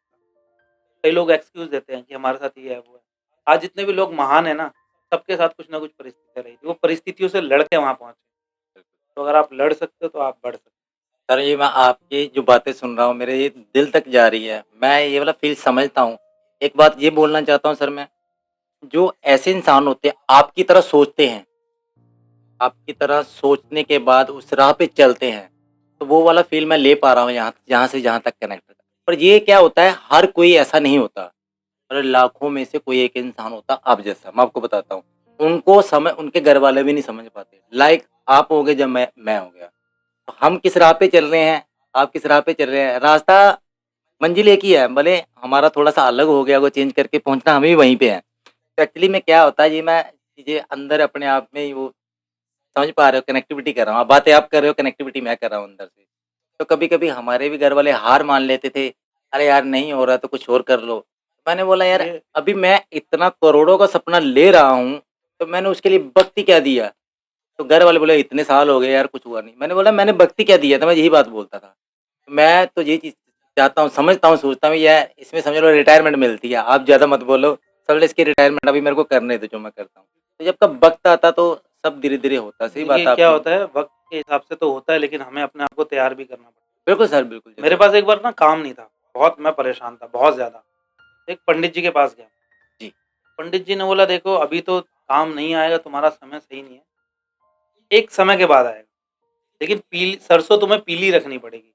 कई लोग एक्सक्यूज देते हैं कि हमारे साथ ये है वो है। आज जितने भी लोग महान है ना, सबके साथ कुछ ना कुछ परिस्थितियां रही थी, वो परिस्थितियों से लड़के वहां पहुंचे। तो अगर आप लड़ सकते हो तो आप बढ़ सकते सर ये मैं आपकी जो बातें सुन रहा हूँ मेरे ये दिल तक जा रही है, मैं ये वाला फील समझता हूँ। एक बात ये बोलना चाहता हूँ सर मैं, जो ऐसे इंसान होते हैं आपकी तरह सोचते हैं, आपकी तरह सोचने के बाद उस राह पे चलते हैं, तो वो वाला फील मैं ले पा रहा हूँ यहाँ से जहाँ तक कनेक्ट है। पर ये क्या होता है, हर कोई ऐसा नहीं होता, और लाखों में से कोई एक इंसान होता आप जैसा। मैं आपको बताता हूँ, उनको समय उनके घर वाले भी नहीं समझ पाते। लाइक आप हो गए, जब मैं हो गया, तो हम किस राह पे चल रहे हैं, आप किस राह पे चल रहे हैं, रास्ता मंजिल एक ही है, भले हमारा थोड़ा-सा अलग हो गया, वो चेंज करके पहुँचना हमें भी वहीं पे है। तो एक्चुअली में क्या होता है, ये मैं चीज़ें अंदर अपने आप में ही वो समझ पा रहे हो, कनेक्टिविटी कर रहा हूँ। अब बातें आप कर रहे हो, कनेक्टिविटी मैं कर रहा हूँ अंदर से। तो कभी-कभी हमारे भी घर वाले हार मान लेते थे, अरे यार नहीं हो रहा तो कुछ और कर लो। मैंने बोला हैं। यार ये अभी मैं इतना करोड़ों का सपना ले रहा हूँ, तो मैंने उसके लिए वक़्त ही क्या दिया? तो घर वाले बोले इतने साल हो गए यार कुछ हुआ नहीं। मैंने बोला मैंने वक़्त ही क्या दिया था, मैं यही बात बोलता था। मैं तो ये चीज़ चाहता हूँ, समझता हूँ, सोचता हूँ यार इसमें समझ लो रिटायरमेंट मिलती है। आप ज़्यादा मत बोलो, समझ लो इसकी रिटायरमेंट अभी मेरे को करने दो जो मैं करता हूँ। तो जब कब वक़्त आता तो सब धीरे-धीरे होता है। सही बात देखिए है क्या आपकी। होता है, वक्त के हिसाब से तो होता है, लेकिन हमें अपने आप को तैयार भी करना पड़ता बिल्कुल सर, बिल्कुल है। मेरे जैसा पास एक बार ना काम नहीं था, बहुत मैं परेशान था, बहुत ज्यादा। एक पंडित जी के पास गया। जी, पंडित जी ने बोला देखो अभी तो काम नहीं आएगा, तुम्हारा समय सही नहीं है, एक समय के बाद आएगा, लेकिन पीली सरसों तुम्हें पीली रखनी पड़ेगी।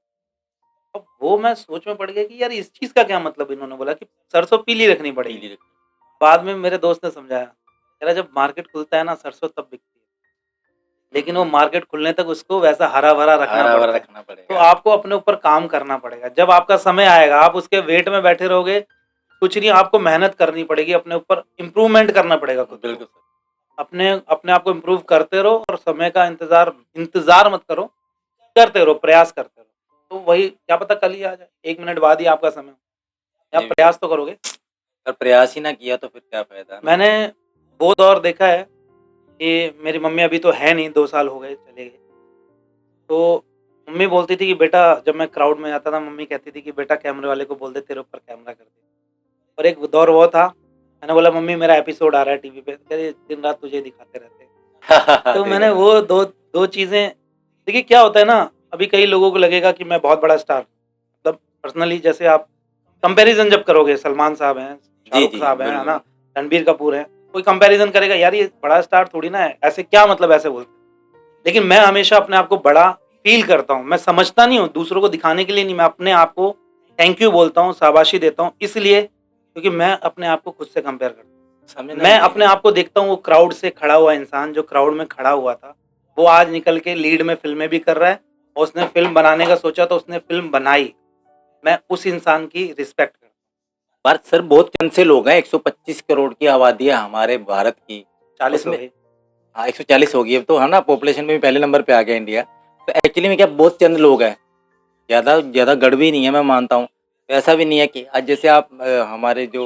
अब वो मैं सोच में पड़ गया कि यार इस चीज का क्या मतलब, इन्होंने बोला कि सरसों पीली रखनी पड़ेगी। पीली रख बाद में मेरे दोस्त ने समझाया, कह रहा जब मार्केट खुलता है ना, सरसों तब बिकती है, लेकिन वो मार्केट खुलने तक उसको वैसा हरा भरा रखना हरा-भरा पड़ता है। रखना तो पड़ेगा। आपको अपने ऊपर काम करना पड़ेगा। जब आपका समय आएगा, आप उसके वेट में बैठे रहोगे, कुछ नहीं, आपको मेहनत करनी पड़ेगी, अपने ऊपर इम्प्रूवमेंट करना पड़ेगा खुद को। बिल्कुल सर, अपने अपने आप को इम्प्रूव करते रहो और समय का इंतज़ार इंतज़ार मत करो, करते रहो, प्रयास करते रहो। तो वही क्या पता कल ही आ जाए, 1 मिनट बाद ही आपका समय हो। आप नहीं प्रयास तो करोगे। अगर प्रयास ही ना किया तो फिर क्या फ़ायदा है ना? मैंने वो दौर देखा है कि मेरी मम्मी अभी तो है नहीं, 2 साल हो गए, चले गए। तो मम्मी बोलती थी कि बेटा, जब मैं क्राउड में जाता था, मम्मी कहती थी कि बेटा कैमरे वाले को बोल दे तेरे ऊपर कैमरा कर दे। और एक दौर वो था, मैंने बोला मम्मी मेरा एपिसोड आ रहा है टीवी पे, कह रही दिन रात तुझे दिखाते रहते हैं। तो मैंने देखना। वो दो चीज़ें देखिए क्या होता है ना, अभी कई लोगों को लगेगा कि मैं बहुत बड़ा स्टार, मतलब पर्सनली जैसे आप कंपैरिज़न जब करोगे, सलमान साहब हैं, जी, शाहरुख जी, साहब हैं, है ना? बिल्कुल। रणबीर कपूर हैं, कोई कंपैरिज़न करेगा यार ये बड़ा स्टार थोड़ी ना है, ऐसे क्या मतलब ऐसे बोलते हैं। लेकिन मैं हमेशा अपने आप को बड़ा फ़ील करता हूँ, मैं समझता नहीं हूँ, दूसरों को दिखाने के लिए नहीं, मैं अपने आप को थैंक यू बोलता हूँ, शाबाशी देता हूँ, इसलिए क्योंकि मैं अपने आप को खुद से कंपेयर करता हूँ। समझना मैं ये अपने है। आप को देखता हूँ, वो क्राउड से खड़ा हुआ इंसान जो क्राउड में खड़ा हुआ था, वो आज निकल के लीड में फ़िल्में भी कर रहा है और उसने फ़िल्म बनाने का सोचा तो उसने फ़िल्म बनाई। मैं उस इंसान की रिस्पेक्ट करता हूँ। पर सर बहुत कम से लोग हैं, 125 करोड़ की आबादी है हमारे भारत की। 40 हो उसमें गई। हाँ, 140 हो गई अब तो, है ना? पॉपुलेशन में भी पहले नंबर पे आ गया इंडिया। तो एक्चुअली में क्या बहुत चंद लोग हैं, ज़्यादा ज़्यादा गढ़ भी नहीं है, मैं मानता हूँ। ऐसा भी नहीं है कि आज जैसे आप हमारे जो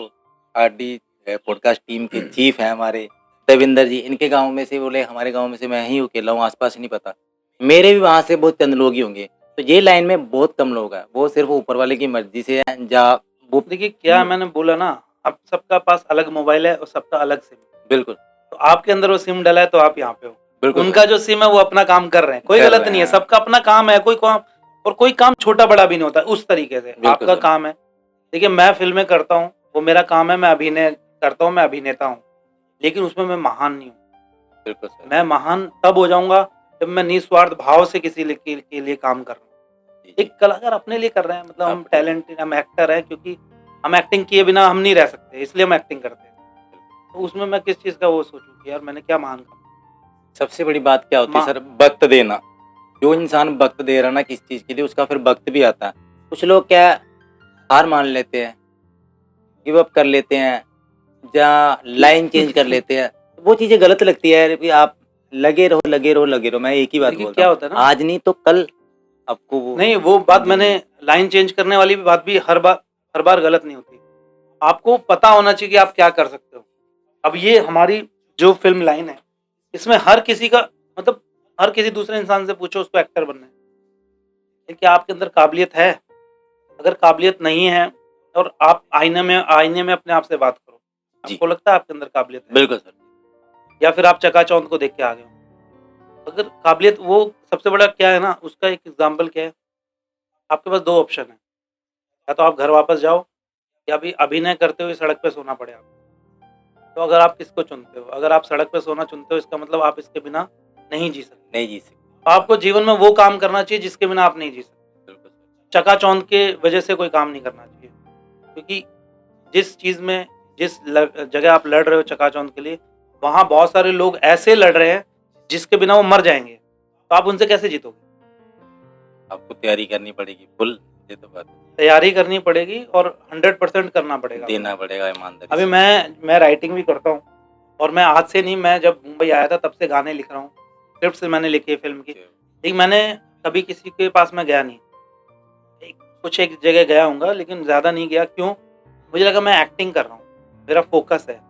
आरडी पॉडकास्ट टीम के चीफ हैं हमारे देविंदर जी, इनके गाँव में से बोले हमारे गाँव में से मैं ही अकेला हूँ, आस-पास नहीं पता। मेरे भी वहाँ से बहुत चंद लोग ही होंगे। तो ये लाइन में बहुत कम लोग हैं, वो सिर्फ़ ऊपर वाले की मर्ज़ी से हैं या वो देखिए क्या मैंने बोला ना, अब सबका पास अलग मोबाइल है और सबका अलग सिम है। बिल्कुल, तो आपके अंदर वो सिम डला है तो आप यहाँ पे हो। बिल्कुल सर, उनका जो सिम है वो अपना काम कर रहे हैं, कोई कर गलत रहे नहीं है, हैं। सबका अपना काम है, कोई काम और कोई काम छोटा-बड़ा भी नहीं होता है, उस तरीके से बिल्कुल आपका सर, काम है। देखिए मैं फ़िल्में करता हूँ, वो मेरा काम है, मैं अभिनय करता हूँ, मैं अभिनेता हूँ, लेकिन उसमें मैं महान नहीं हूँ। बिल्कुल सर। मैं महान तब हो जाऊँगा जब मैं निस्वार्थ भाव से किसी के लिए काम कर रहा हूँ। जी, जी। एक कलाकार अपने लिए कर रहे हैं, मतलब हम अपने लिए टैलेंटेड, हम एक्टर हैं, क्योंकि हम एक्टिंग किए बिना हम नहीं रह सकते, इसलिए हम एक्टिंग करते हैं। तो उसमें मैं किस चीज़ का वो सोचूँ कि यार मैंने क्या महान काम सबसे बड़ी बात क्या होती है मा सर, वक़्त देना। जो इंसान वक़्त दे रहा है ना किसी चीज़ के लिए उसका फिर वक़्त भी आता है। कुछ लोग क्या हार मान लेते हैं, गिव अप कर लेते हैं, जहाँ लाइन चेंज कर लेते हैं, वो चीजें गलत लगती है यार, कि आप लगे रहो लगे रहो लगे रहो। मैं एक ही बात देखिए बोलता क्या हूँ, होता है ना, आज नहीं तो कल आपको वो नहीं वो बात मैंने जिंदगी लाइन चेंज करने वाली भी बात भी हर बार गलत नहीं होती। आपको पता होना चाहिए कि आप क्या कर सकते हो। अब ये हमारी जो फ़िल्म लाइन है, इसमें हर किसी का मतलब हर किसी दूसरे इंसान से पूछो उसको एक्टर बनना है। ये क्या आपके अंदर काबिलियत है? अगर काबिलियत नहीं है और आप आईने में अपने आप से बात करो। जी आपको लगता है आपके अंदर काबिलियत है? बिल्कुल सर। या फिर आप चकाचौंध को देख के आ गए हो? अगर काबिलियत वो सबसे बड़ा क्या है ना, उसका एक एग्ज़ाम्पल क्या है, आपके पास 2 ऑप्शन है। या तो आप घर वापस जाओ या अभी अभिनय करते हुए सड़क पे सोना पड़े आपको। तो अगर आप किसको चुनते हो? अगर आप सड़क पे सोना चुनते हो इसका मतलब आप इसके बिना नहीं जी सकते। नहीं जी सकते। तो आपको जीवन में वो काम करना चाहिए जिसके बिना आप नहीं जी सकते। बिल्कुल सर। चकाचौंध के वजह से कोई काम नहीं करना चाहिए। क्योंकि जिस चीज़ में जगह आप लड़ रहे हो चकाचौंध के लिए, वहाँ बहुत सारे लोग ऐसे लड़ रहे हैं जिसके बिना वो मर जाएँगे। तो आप उनसे कैसे जीतोगे? आपको तैयारी करनी पड़ेगी फुल, ये तो बात है। तैयारी करनी पड़ेगी और 100% करना पड़ेगा देना आपको। पड़ेगा ईमानदारी अभी से। मैं राइटिंग भी करता हूँ और मैं आज से नहीं, मैं जब मुंबई आया था तब से गाने लिख रहा हूँ। स्क्रिप्ट्स मैंने लिखी है फ़िल्म की। लेकिन मैंने कभी किसी के पास में गया नहीं। एक जगह गया होऊँगा लेकिन ज़्यादा नहीं गया। क्यों? मुझे लगा मैं एक्टिंग कर रहा हूँ, मेरा फ़ोकस है।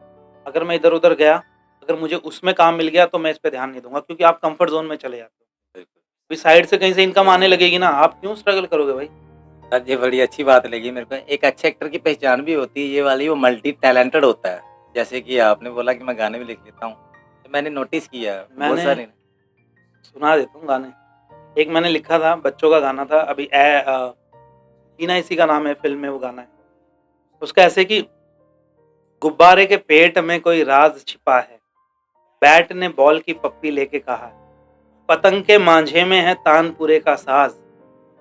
अगर मैं इधर-उधर गया, अगर मुझे उसमें काम मिल गया तो मैं इस पे ध्यान नहीं दूँगा क्योंकि आप कम्फ़र्ट ज़ोन में चले जाते हो। बिल्कुल। फिर साइड से कहीं से इनकम आने लगेगी ना, आप क्यों स्ट्रगल करोगे भाई? सर ये बड़ी अच्छी बात लगी मेरे को। एक अच्छे एक्टर की पहचान भी होती है ये वाली, वो मल्टी टैलेंटेड होता है। जैसे कि आपने बोला कि मैं गाने भी लिख लेता हूँ, तो मैंने नोटिस किया है बहुत मैंने सारे। सुना देता हूँ गाने। एक मैंने लिखा था, बच्चों का गाना था अभी टीना इसी का नाम है, फ़िल्म में वो गाना है। उसका ऐसे कि गुब्बारे के पेट में कोई राज छिपा है, बैट ने बॉल की पप्पी लेके कहा, पतंग के मांझे में है तानपुरे का साज,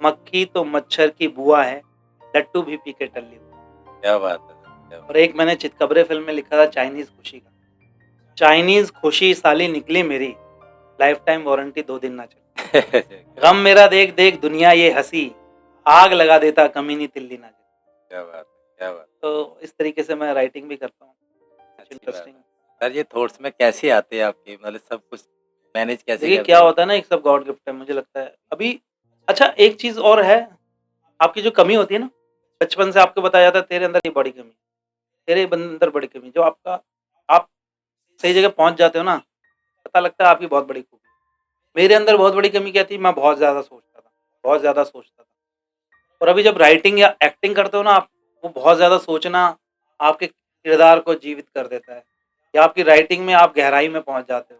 मक्खी तो मच्छर की बुआ है, लट्टू भी पी के टल्ली हुई। क्या बात है सर, क्या और एक मैंने चितकबरे फ़िल्म में लिखा था चाइनीज़ खुशी का, चाइनीज़ खुशी साली निकली मेरी, लाइफ टाइम वारंटी 2 दिन ना चली। बात है। गम मेरा देख देख दुनिया ये हँसी, आग लगा देता कमीनी तिल्ली ना जली। क्या बात है, क्या बात तो इस तरीके से मैं राइटिंग भी करता हूँ। है, कुछ अच्छी बात इंटरेस्टिंग। है। सर ये थॉट्स में कैसे आते हैं आपके, मतलब सब कुछ मैनेज कैसे देखिए करते क्या हैं? होता है ना, एक सब गॉड गिफ्ट है मुझे लगता है। अभी अच्छा एक चीज़ और है, आपकी जो कमी होती है ना, बचपन से आपको बताया जाता है तेरे अंदर ये बड़ी कमी है, तेरे अंदर बड़ी कमी है। जो आप सही जगह पहुँच जाते हो ना, पता लगता है आपकी बहुत बड़ी खूबी है। मेरे अंदर बहुत बड़ी कमी क्या थी, मैं बहुत ज़्यादा सोचता था, बहुत ज़्यादा सोचता था। और अभी जब राइटिंग या एक्टिंग करते हो ना आप, वो बहुत ज़्यादा सोचना आपके किरदार को जीवित कर देता है, या आपकी राइटिंग में आप गहराई में पहुँच जाते हो।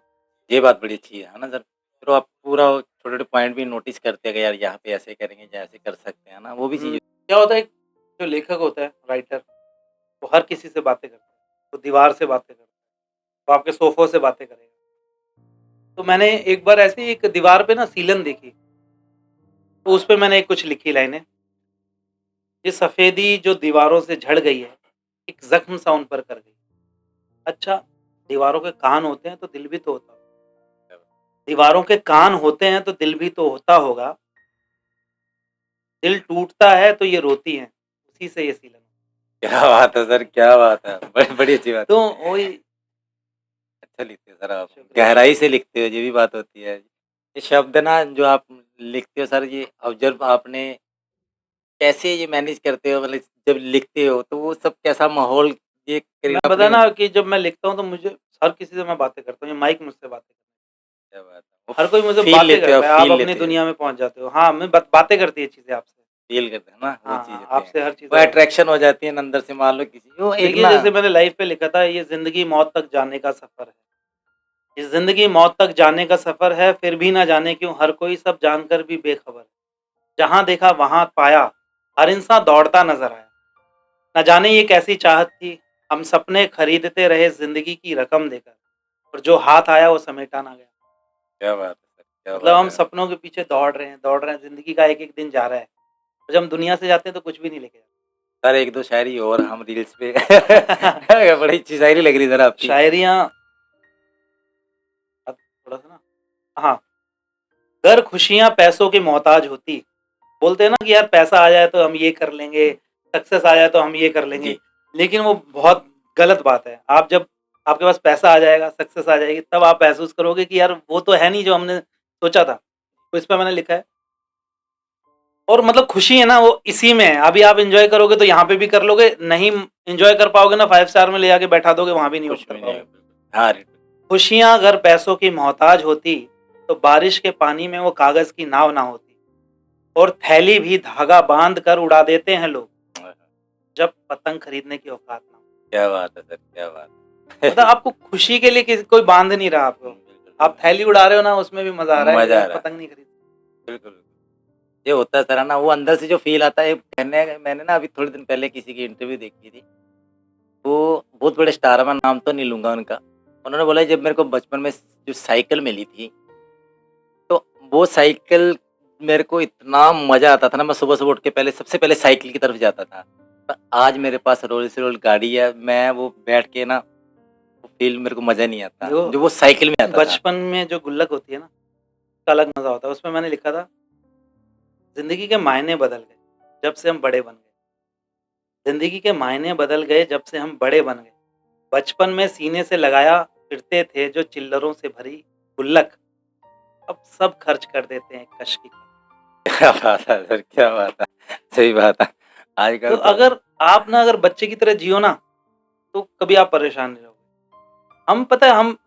ये बात बड़ी अच्छी है ना सर? फिर आप पूरा छोटे-छोटे पॉइंट भी नोटिस करते हैं कि यार यहाँ पे ऐसे करेंगे या ऐसे कर सकते हैं ना, वो भी चीज़। क्या होता है, जो लेखक होता है, राइटर, वो हर किसी से बातें करता है, वो दीवार से बातें करता है, वो आपके सोफ़ों से बातें करेगा। तो मैंने एक बार ऐसे ही एक दीवार पे ना सीलन देखी, तो उस पे मैंने कुछ लिखी लाइनें, ये सफ़ेदी जो दीवारों से झड़ गई है, एक ज़ख्म सा उन पर कर गई। अच्छा, दीवारों के कान होते हैं तो दिल भी तो होता होगा। दीवारों के कान होते हैं तो दिल भी तो होता होगा। दिल टूटता है तो ये रोती हैं, उसी से ये सीलन। क्या बात है सर, क्या बात है! बड़ी बड़ी अच्छी बात। तो वही। अच्छा लिखते हो सर आप, शुक्रिया, गहराई से शुक्रिया। लिखते हो, ये भी बात होती है। ये शब्द ना जो आप लिखते हो सर, ये ऑब्ज़र्व आपने कैसे ये मैनेज करते हो, मतलब जब लिखते हो तो वो सब कैसा माहौल ये मैं करीब बताया अपनी। ना कि जब मैं लिखता हूँ तो मुझे हर किसी से मैं बातें करता हूँ, ये माइक मुझसे बातें करता क्या बात है! वो है। हर कोई मुझसे फ़ील बातें लेते हो आप, करता है, आप फ़ील अपनी लेते हो, दुनिया में पहुँच जाते हो। हाँ, मैं बातें करती है चीज़ें आपसे। फ़ील करते हैं ना वो हाँ, चीज़ हाँ, होते हैं। आपसे हर वो चीज़ें। अट्रैक्शन हो जाती है ना अंदर से, मान लो किसी वो एक देखिए ना। जैसे मैंने लाइफ़ पे लिखा था, ये ज़िंदगी मौत तक जाने का सफ़र है। ये ज़िंदगी मौत तक जाने का सफ़र है, फिर भी ना जाने क्यों हर कोई सब जानकर भी बेखबर है। जहाँ देखा वहाँ पाया, हर इंसान दौड़ता नज़र आया। न जाने ये कैसी चाहत थी, हम सपने खरीदते रहे ज़िंदगी की रकम देकर, और जो हाथ आया वो समेटा ना गया। क्या बात है सर, क्या मतलब बात हम है! सपनों के पीछे दौड़ रहे हैं, ज़िंदगी का एक-एक दिन जा रहा है। और जब हम दुनिया से जाते हैं तो कुछ भी नहीं लेके सर 1-2 शायरी और हम रील्स पे जाते। बड़ी अच्छी शायरी लग रही है सर आपकी। शायरियाँ अब थोड़ा-सा ना, हाँ, गर खुशियाँ पैसों की मोहताज होती, बोलते हैं ना कि यार पैसा आ जाए तो हम ये कर लेंगे, सक्सेस आ जाए तो हम ये कर लेंगे, जी, लेकिन वो बहुत गलत बात है। आप जब आपके पास पैसा आ जाएगा, सक्सेस आ जाएगी, तब आप महसूस करोगे कि यार वो तो है नहीं जो हमने सोचा था। तो इस पे मैंने लिखा है। और मतलब खुशी है ना वो इसी में है। अभी आप एन्जॉय करोगे तो यहाँ पे भी कर लोगे, नहीं एन्जॉय कर पाओगे ना 5 स्टार में ले जाके बैठा दोगे, वहाँ भी नहीं कुछ कर भी नहीं पाओगे। है। हाँ रे, खुशियाँ अगर पैसों की मोहताज होती, तो बारिश के पानी में वो कागज़ की नाव ना होती। और थैली भी धागा बाँध कर उड़ा देते हैं लोग, जब पतंग खरीदने की औकात ना हो। क्या बात है सर, क्या बात मतलब आपको खुशी के लिए किसी कोई बाँध नहीं रहा आपको। आप थैली उड़ा रहे हो ना, उसमें भी मज़ा आ रहा है, मजा लेकिन आ रहा है। पतंग नहीं खरीद। बिल्कुल। ये होता है सर ना, वो अंदर से जो फ़ील आता है, मैंने ना अभी थोड़े दिन पहले किसी की इंटरव्यू देखी थी। वो बहुत बड़े स्टार है, मैं नाम तो नहीं लूँगा उनका। उन्होंने बोला जब मेरे को बचपन में जो साइकिल मिली थी, तो वो साइकिल मेरे को इतना मज़ा आता था ना, मैं सुबह-सुबह उठ के पहले सबसे पहले साइकिल की तरफ जाता था। पर आज मेरे पास रोल्स रॉयस गाड़ी है, मैं वो बैठ के ना, वो फ़ील मेरे को मज़ा नहीं आता, देखो, जो वो साइकिल में आता था। बचपन में जो गुल्लक होती है ना, उसका अलग मज़ा होता है। उसमें मैंने लिखा था, ज़िंदगी के मायने बदल गए, जब से हम बड़े बन गए। ज़िंदगी के मायने बदल गए, जब से हम बड़े बन गए। बचपन में सीने से लगाया फिरते थे जो चिल्लरों से भरी गुल्लक, अब सब खर्च कर देते हैं कश की। क्या बात है सर, क्या बात है। सही बात है। तो आजकल तो अगर आप ना अगर बच्चे की तरह जियो ना, तो कभी आप परेशान नहीं रहोगे। हम पता है हम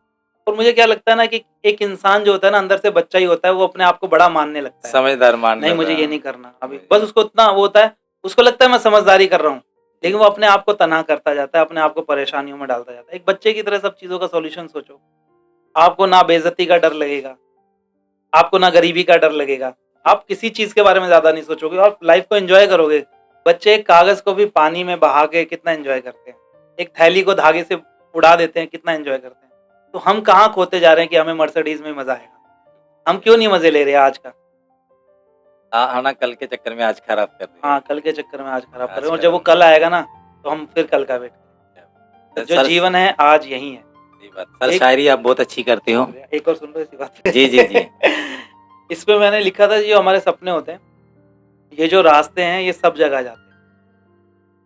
और मुझे क्या लगता है ना कि एक इंसान जो होता है ना अंदर से बच्चा ही होता है, वो अपने आप को बड़ा मानने लगता है। समझदार मान नहीं लेता मुझे ये है। नहीं करना अभी, जी, बस उसको इतना वो होता है, उसको लगता है मैं समझदारी कर रहा हूँ, लेकिन वो अपने आप को तनाह करता जाता है, अपने आप को परेशानियों में डालता जाता है। एक बच्चे की तरह सब चीज़ों का सॉल्यूशन सोचो। आपको ना बेइज़्ज़ती का डर लगेगा, आपको ना गरीबी का डर लगेगा। आप किसी चीज़ के बारे में ज़्यादा नहीं सोचोगे और लाइफ़ को एन्जॉय करोगे। बच्चे एक कागज़ को भी पानी में बहा के कितना एन्जॉय करते हैं। एक थैली को धागे से उड़ा देते हैं, कितना एन्जॉय करते हैं। तो हम कहाँ खोते जा रहे हैं कि हमें मर्सिडीज़ में मज़ा आएगा। हम क्यों नहीं मज़े ले रहे हैं आज का? हाँ ना, कल के चक्कर में आज खराब कर रहे हाँ, कल के चक्कर में आज खराब कर आज रहे हैं और जब वो खराब कल आएगा ना, तो हम फिर कल का वेट करेंगे। तो कर जो सर। जीवन है आज यही है। सही बात सर, एक शायरी आप बहुत अच्छी करते हो। शुक्रिया, एक और सुन लो इसी बात पे। जी, जी, जी। इस पे मैंने लिखा था, जो हमारे सपने होते हैं, ये जो रास्ते हैं ये सब जगह जाते हैं।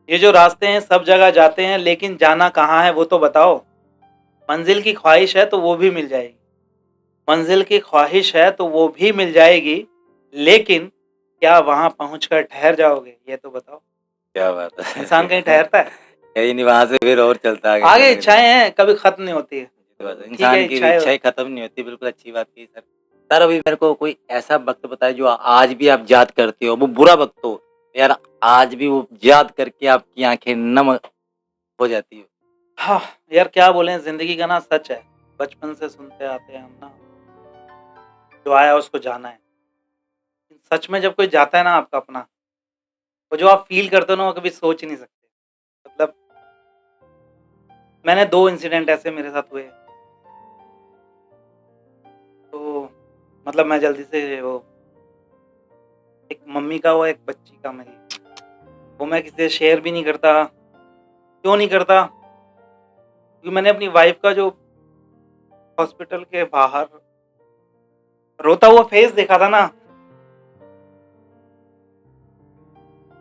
ये जो रास्ते हैं सब जगह जाते हैं, लेकिन जाना कहाँ है वो तो बताओ। मंजिल की ख्वाहिश है तो वो भी मिल जाएगी। मंजिल की ख्वाहिश है तो वो भी मिल जाएगी, लेकिन क्या वहाँ पहुँचकर ठहर जाओगे ये तो बताओ। क्या बात है। इंसान कहीं ठहरता है? कहीं नहीं, वहाँ से फिर और चलता आगे आगे कुछ ना कुछ। इच्छाएं हैं, कभी खत्म नहीं होती है। तो तो ठीक है, इंसान की इच्छाएं इच्छाएँ खत्म नहीं होती, बिल्कुल अच्छी बात की सर। सर अभी मेरे को कोई ऐसा वक़्त बताएँ जो आज भी आप याद करते हो, वो बुरा वक़्त हो, यार आज भी वो याद करके आपकी आँखें नम हो जाती हो? हाँ, यार क्या बोलें, ज़िंदगी का ना सच है। बचपन से सुनते आते हैं हम ना, जो आया उसको जाना है। सच में जब कोई जाता है ना आपका अपना, वो जो आप फ़ील करते हो ना वो कभी सोच ही नहीं सकते। मतलब मैंने 2 इंसिडेंट ऐसे मेरे साथ हुए। तो मतलब मैं जल्दी से वो एक मम्मी का हुआ, एक बच्ची का मेरी। वो मैं किसी से शेयर भी नहीं करता। क्यों नहीं करता? क्योंकि मैंने अपनी वाइफ़ का जो हॉस्पिटल के बाहर रोता हुआ फेस देखा था ना,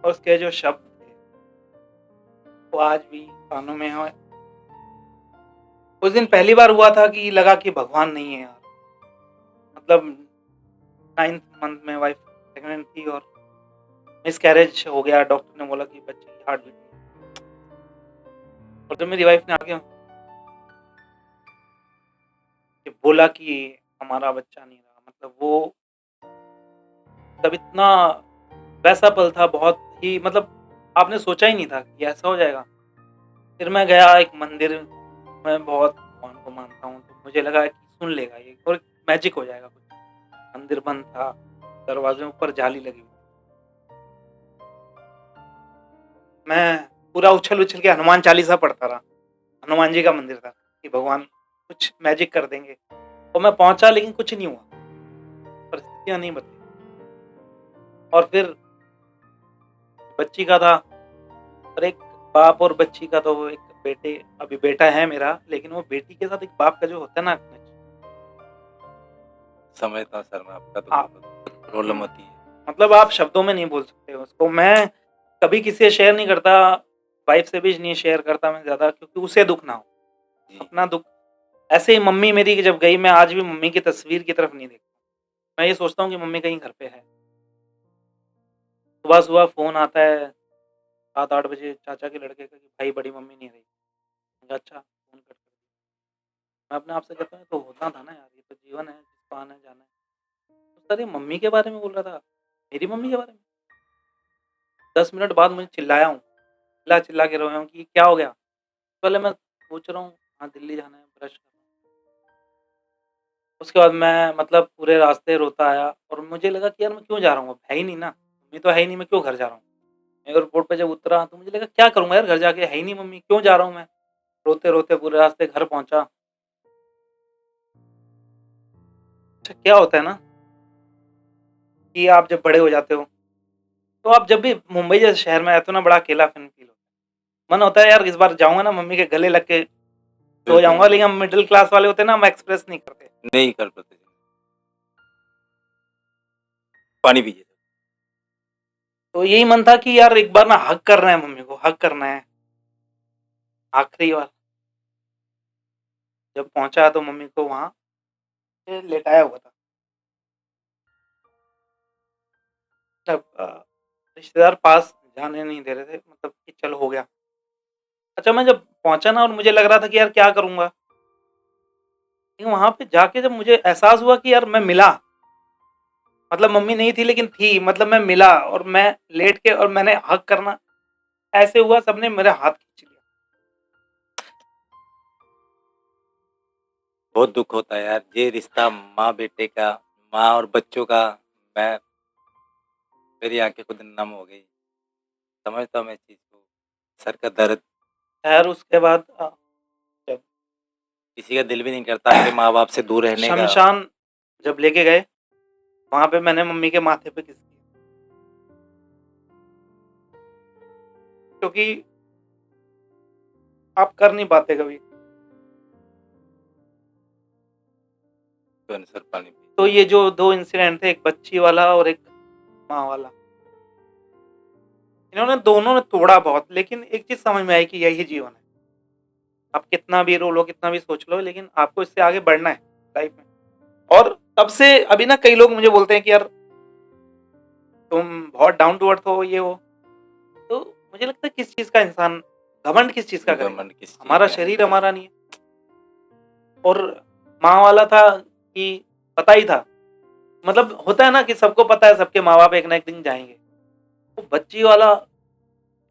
और उसके जो शब्द थे, वो आज भी कानों में हैं। उस दिन पहली बार हुआ था कि लगा कि भगवान नहीं है यार। मतलब 9th मंथ में वाइफ़ प्रेग्नेंट थी और मिसकैरेज हो गया। डॉक्टर ने बोला कि बच्चे की हार्ट बीट नहीं है। और जब मेरी वाइफ़ ने आके कि बोला कि हमारा बच्चा नहीं रहा, मतलब वो तब इतना वैसा पल था, बहुत ही मतलब आपने सोचा ही नहीं था कि ऐसा हो जाएगा। फिर मैं गया एक मंदिर, मैं बहुत भगवान को मानता हूँ, तो मुझे लगा कि सुन लेगा ये और मैजिक हो जाएगा कुछ। मंदिर बंद था, दरवाजे के ऊपर जाली लगी हुई। मैं पूरा उछल-उछल के हनुमान चालीसा पढ़ता रहा। हनुमान जी का मंदिर था कि भगवान कुछ मैजिक कर देंगे। और मैं पहुँचा लेकिन कुछ नहीं हुआ, परिस्थितियाँ नहीं बदली। और फिर बच्ची का था, और एक बाप और बच्ची का, तो वो एक बेटे, अभी बेटा है मेरा, लेकिन वो बेटी के साथ एक बाप का जो होता है ना, समझता हूँ सर मैं, आपका तो आप बहुत प्रॉब्लम होती है। मतलब आप शब्दों में नहीं बोल सकते हो उसको। मैं कभी किसी से शेयर नहीं करता। वाइफ से भी नहीं शेयर करता मैं ज़्यादा, क्योंकि उसे दुःख ना हो। जी। अपना दुःख ऐसे ही मम्मी मेरी की जब गई, मैं आज भी मम्मी की तस्वीर की तरफ नहीं देखता। मैं ये सोचता हूँ कि मम्मी कहीं घर पे है। सुबह-सुबह फ़ोन आता है 7-8 बजे चाचा के लड़के का कि भाई बड़ी मम्मी नहीं रही। मैंने कहा अच्छा, फ़ोन कट कर दिया। मैं अपने आप से कहता हूँ ये तो होना था ना यार, ये तो जीवन है, जिसको आना है जाना है। तो सर ये मम्मी के बारे में बोल रहा था, मेरी मम्मी के बारे में। 10 मिनट बाद मुझे चिल्लाया हूँ, चिल्ला-चिल्ला के रोया हूँ कि क्या हो गया? पहले मैं सोच रहा हूँ हाँ, दिल्ली जाना है, ब्रश करना है। उसके बाद मैं मतलब पूरे रास्ते रोता आया और मुझे लगा कि यार मैं क्यों जा रहा हूँ? अब है ही नहीं ना, मम्मी तो है ही नहीं, मैं क्यों घर जा रहा हूँ? एयरपोर्ट पे जब उतरा तो मुझे लगा क्या करूँगा यार घर जाके, है ही नहीं मम्मी, क्यों जा रहा हूँ मैं? रोते-रोते पूरे रास्ते घर पहुँचा। अच्छा क्या होता है ना कि आप जब बड़े हो जाते हो, तो आप जब भी मुंबई जैसे शहर में आते हो ना, बड़ा अकेलापन फ़ील होता है। मन होता है यार इस बार जाऊँगा ना मम्मी के गले लग के सो बिल्कुल, जाऊँगा, लेकिन हम मिडल क्लास वाले होते हैं ना, हम एक्सप्रेस नहीं करते। नहीं कर पाते। पानी पीजिए। तो यही मन था कि यार एक बार ना हग करना है मम्मी को, हग करना है, आखिरी बार। जब पहुँचा तो मम्मी को वहाँ पे लेटाया हुआ था। तब रिश्तेदार पास जाने नहीं दे रहे थे, मतलब कि चल हो गया। अच्छा मैं जब पहुँचा ना और मुझे लग रहा था कि यार क्या करूँगा? लेकिन वहाँ पे जाके जब मुझे एहसास हुआ कि यार मैं मिला, मतलब मम्मी नहीं थी लेकिन थी, मतलब मैं मिला और मैं लेट के और मैंने हग करना ऐसे हुआ, सबने मेरा हाथ खींच लिया। बहुत दुःख होता है यार, ये रिश्ता माँ-बेटे का, माँ और बच्चों का, मैं मेरी आँखें खुद नम हो गई। समझता हूँ मैं इस चीज़ को। सर का दर्द, खैर उसके बाद जब किसी का दिल भी नहीं करता अपने माँ-बाप से दूर रहने का। शमशान जब लेके गए, वहाँ पे मैंने मम्मी के माथे पे किस किया। क्योंकि आप कर नहीं पाते कभी। तो सर पानी पी। तो ये जो 2 इंसिडेंट थे, एक बच्ची वाला और एक माँ वाला, इन्होंने दोनों ने तोड़ा बहुत, लेकिन एक चीज़ समझ में आई कि यही जीवन है। आप कितना भी रो लो, कितना भी सोच लो, लेकिन आपको इससे आगे बढ़ना है लाइफ में। और तब से अभी ना कई लोग मुझे बोलते हैं कि यार तुम बहुत डाउन टू अर्थ हो, ये हो। तो मुझे लगता है किस चीज़ का इंसान घमंड किस चीज़ का करेगा? घमंड किस चीज़ हमारा का है? शरीर हमारा नहीं है। और माँ वाला था कि पता ही था, मतलब होता है ना कि सबको पता है सबके माँ-बाप एक ना एक दिन जाएँगे। वो बच्ची वाला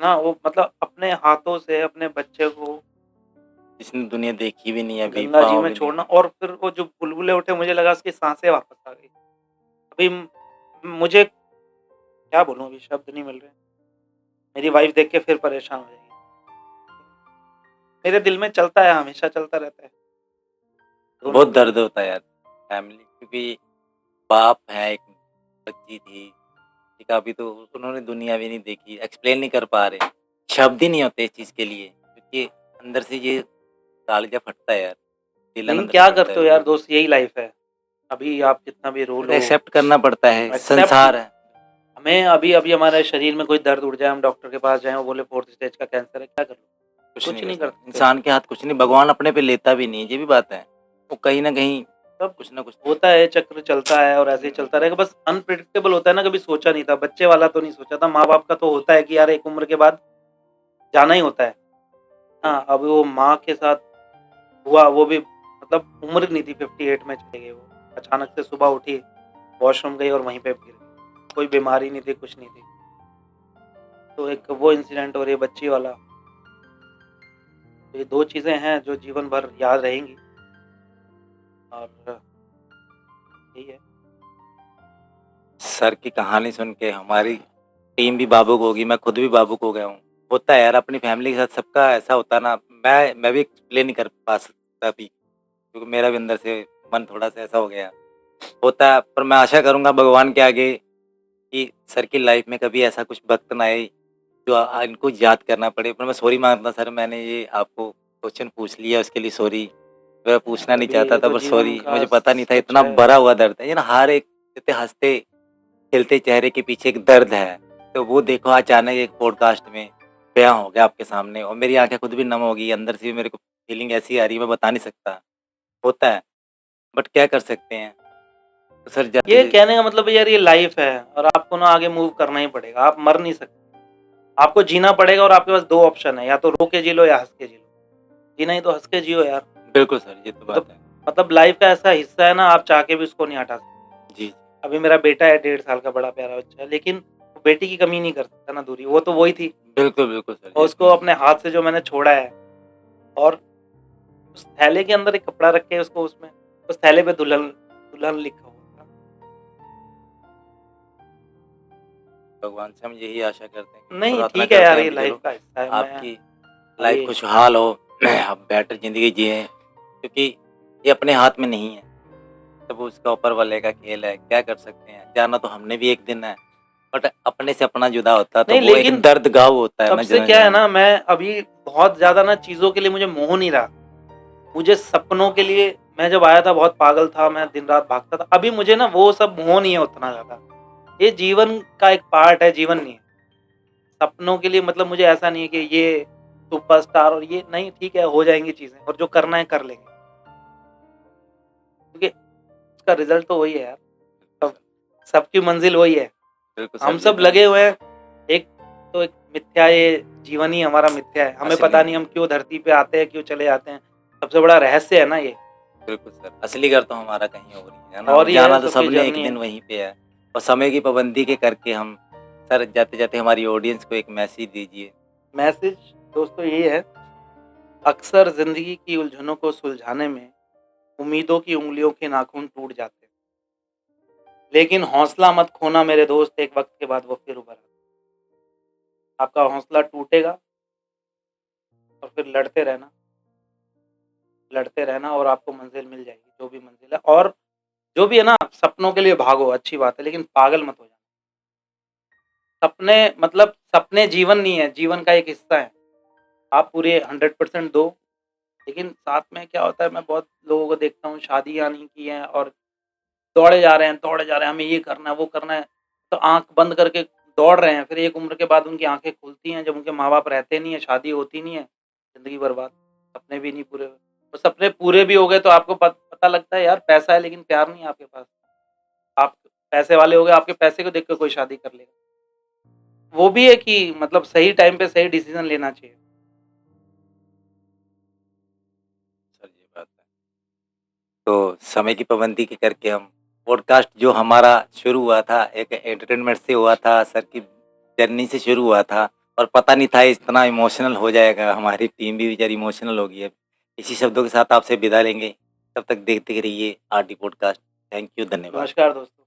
ना, वो मतलब अपने हाथों से अपने बच्चे को जिसने दुनिया देखी भी नहीं है, अभी गंगा जी पाँव में भी नहीं छोड़ना, देखे। और फिर वो जो बुलबुले उठे, मुझे लगा उसकी साँसें वापस आ गई। अभी मुझे क्या बोलूँ, अभी शब्द नहीं मिल रहे। मेरी वाइफ़ देख के फिर परेशान हो जाएगी। मेरे दिल में चलता है, हमेशा चलता रहता है। दोनों बहुत के दर्द लिए। होता है यार, फैमिली क्योंकि बाप है, एक बच्ची थी, ठीक है, अभी तो उन्होंने दुनिया भी नहीं देखी, एक्सप्लेन नहीं कर पा रहे। शब्द ही नहीं होते इस चीज़ के लिए, क्योंकि अंदर से ये कालजा फटता है यार, दिलन लेकिन अंदर से क्या फटता करते है। हो यार दोस्त, यही लाइफ़ है। अभी आप कितना भी रो लो, एक्सेप्ट करना पड़ता है, एक्सेप्ट, संसार है। हमें अभी-अभी हमारे शरीर में कोई दर्द उठ जाए, हम डॉक्टर के पास जाएँ, वो बोले 4th स्टेज का कैंसर है, क्या कर लो? कुछ नहीं कुछ कर नहीं कर सकते, सकते। इंसान के हाथ कुछ नहीं, भगवान अपने पे लेता भी नहीं, ये भी बात है। वो कहीं न कहीं सब कुछ ना कुछ। होता है, चक्र चलता है और ऐसे ही चलता रहेगा। बस अनप्रेडिक्टेबल होता है ना, कभी सोचा नहीं था। बच्चे वाला तो नहीं सोचा था, माँ-बाप का तो होता है कि यार एक उम्र के बाद जाना ही होता है। हाँ, अब वो माँ के साथ हुआ, वो भी मतलब उम्र नहीं थी, 58 में चले गए वो। अचानक से सुबह उठी, वॉशरूम गई और वहीं पे गिर गई। कोई बीमारी नहीं थी, कुछ नहीं थी। तो एक वो इंसिडेंट और ये बच्ची वाला, तो ये 2 चीज़ें हैं जो जीवन भर याद रहेंगी और यही है। सर की कहानी सुन के हमारी टीम भी भावुक होगी, मैं खुद भी भावुक हो गया हूँ। होता है यार, अपनी फैमिली के साथ सबका ऐसा होता है ना, मैं भी एक्सप्लेन नहीं कर पा सकता अभी, क्योंकि मेरा भी अंदर से मन थोड़ा-सा ऐसा हो गया। होता है, पर मैं आशा करूँगा भगवान के आगे कि सर की लाइफ में कभी ऐसा कुछ वक़्त ना आए, जो इनको याद करना पड़े। पर मैं सॉरी माँगता सर, मैंने ये आपको क्वेश्चन पूछ लिया, उसके लिए सॉरी। मैं पूछना नहीं कभी चाहता ये था, तो पर जीवन सॉरी, का मुझे पता नहीं था सच इतना है। भरा हुआ दर्द है। ये ना, हर एक इतने हँसते खिलते चेहरे के पीछे एक दर्द है। तो वो देखो अचानक एक पॉडकास्ट में बयां हो गया आपके सामने और मेरी आंखें खुद भी नम हो गई, अंदर से भी मेरे को फीलिंग ऐसी आ रही है, मैं बता नहीं सकता। होता है, बट क्या कर सकते हैं। तो सर ये जाते कहने का मतलब है यार, ये लाइफ है और आपको ना आगे मूव करना ही पड़ेगा, आप मर नहीं सकते। आपको जीना पड़ेगा और आपके पास 2 ऑप्शन है, या तो रो के जी लो या हँस के जी लो। जीना ही तो हँस के जियो यार। बिल्कुल सर, ये तो ये तो बात है। मतलब लाइफ का ऐसा हिस्सा है ना, आप चाह के भी उसको नहीं हटा सकते। जी, अभी मेरा बेटा है 1.5 साल का, बड़ा प्यारा बच्चा है, लेकिन बेटी की कमी नहीं कर सकता ना दूरी, वो तो वही थी। बिल्कुल, बिल्कुल सर, और ये उसको तो अपने हाथ से जो मैंने छोड़ा है, और उस थैले के अंदर एक कपड़ा रख के उसको, उसमें उस थैले पे दुल्हन दुल्हन लिखा हुआ था। भगवान से हम यही आशा करते हैं कि नहीं प्रार्थना ठीक है करते यार, हैं ये कि लाइफ चलो का हिस्सा है। मैं आपकी लाइफ अभी खुशहाल हो, आप बेटर ज़िंदगी जिएँ, क्योंकि ये अपने हाथ में नहीं है। सब उसका ऊपर वाले का खेल है, क्या कर सकते हैं। जाना तो हमने भी एक दिन है, बट अपने से अपना जुदा होता है तो नहीं, वो एक लेकिन दर्द-गाँव होता है, तब मैं से समझ क्या रहा है हूँ। ना, मैं अभी बहुत ज़्यादा ना चीज़ों के लिए मुझे मोह नहीं रहा। मुझे सपनों के लिए, मैं जब आया था बहुत पागल था, मैं दिन-रात भागता था। अभी मुझे ना वो सब मोह नहीं है उतना ज़्यादा। ये जीवन का एक पार्ट है, जीवन नहीं है। सपनों के लिए मतलब मुझे ऐसा नहीं है कि ये सुपरस्टार और ये नहीं, ठीक है, हो जाएँगी चीज़ें और जो करना है कर लेंगे। क्योंकि उसका रिज़ल्ट तो वही है यार, सब सबकी मंज़िल वही है। बिल्कुल हम सर, ये सब तो लगे हुए हैं, एक तो एक मिथ्या, ये जीवन ही हमारा मिथ्या है। हमें असली पता नहीं हम क्यों धरती पे आते हैं, क्यों चले जाते हैं। सबसे बड़ा रहस्य है ना ये। बिल्कुल सर, असली घर तो हमारा कहीं और ही है ना, और और ये है, जाना तो सबकी सबने एक जर्नी दिन है। वहीं पे है। और समय की पाबंदी के करके हम सर जाते-जाते हमारी ऑडियंस को एक मैसेज दीजिए। मैसेज दोस्तों ये है, अक्सर ज़िंदगी की उलझनों को सुलझाने में उम्मीदों की उँगलियों के नाखून टूट जाते हैं। लेकिन हौसला मत खोना मेरे दोस्त, एक वक़्त के बाद वो फिर उभर आते हैं। आपका हौसला टूटेगा और फिर लड़ते रहना और आपको मंज़िल मिल जाएगी, जो भी मंज़िल है। और जो भी है ना, सपनों के लिए भागो, अच्छी बात है, लेकिन पागल मत हो जाना। सपने मतलब सपने जीवन नहीं है, जीवन का एक हिस्सा है। आप पूरे 100% दो, लेकिन साथ में क्या होता है, मैं बहुत लोगों को देखता हूँ शादियाँ नहीं की हैं और दौड़े जा रहे हैं, हमें ये करना है, वो करना है। तो आँख बंद करके दौड़ रहे हैं, फिर एक उम्र के बाद उनकी आँखें खुलती हैं, जब उनके माँ-बाप रहते नहीं हैं, शादी होती नहीं है, ज़िंदगी बर्बाद, सपने भी नहीं पूरे हुए। और सपने पूरे भी हो गए तो आपको पता लगता है यार, पैसा है लेकिन प्यार नहीं है आपके पास। आप पैसे वाले हो गए, आपके पैसे को देख के कोई शादी कर लेगा। वो भी है कि मतलब सही टाइम पे सही डिसीज़न लेना चाहिए। सर ये बात है। तो समय की पाबंदी के करके हम पॉडकास्ट जो हमारा शुरू हुआ था, एक एंटरटेनमेंट से हुआ था, सर की जर्नी से शुरू हुआ था और पता नहीं था इतना इमोशनल हो जाएगा, हमारी टीम भी बेचारी इमोशनल हो गई है। इसी शब्दों के साथ आपसे विदा लेंगे, तब तक देखते रहिए आरडी पॉडकास्ट। थैंक यू, धन्यवाद। नमस्कार दोस्तों।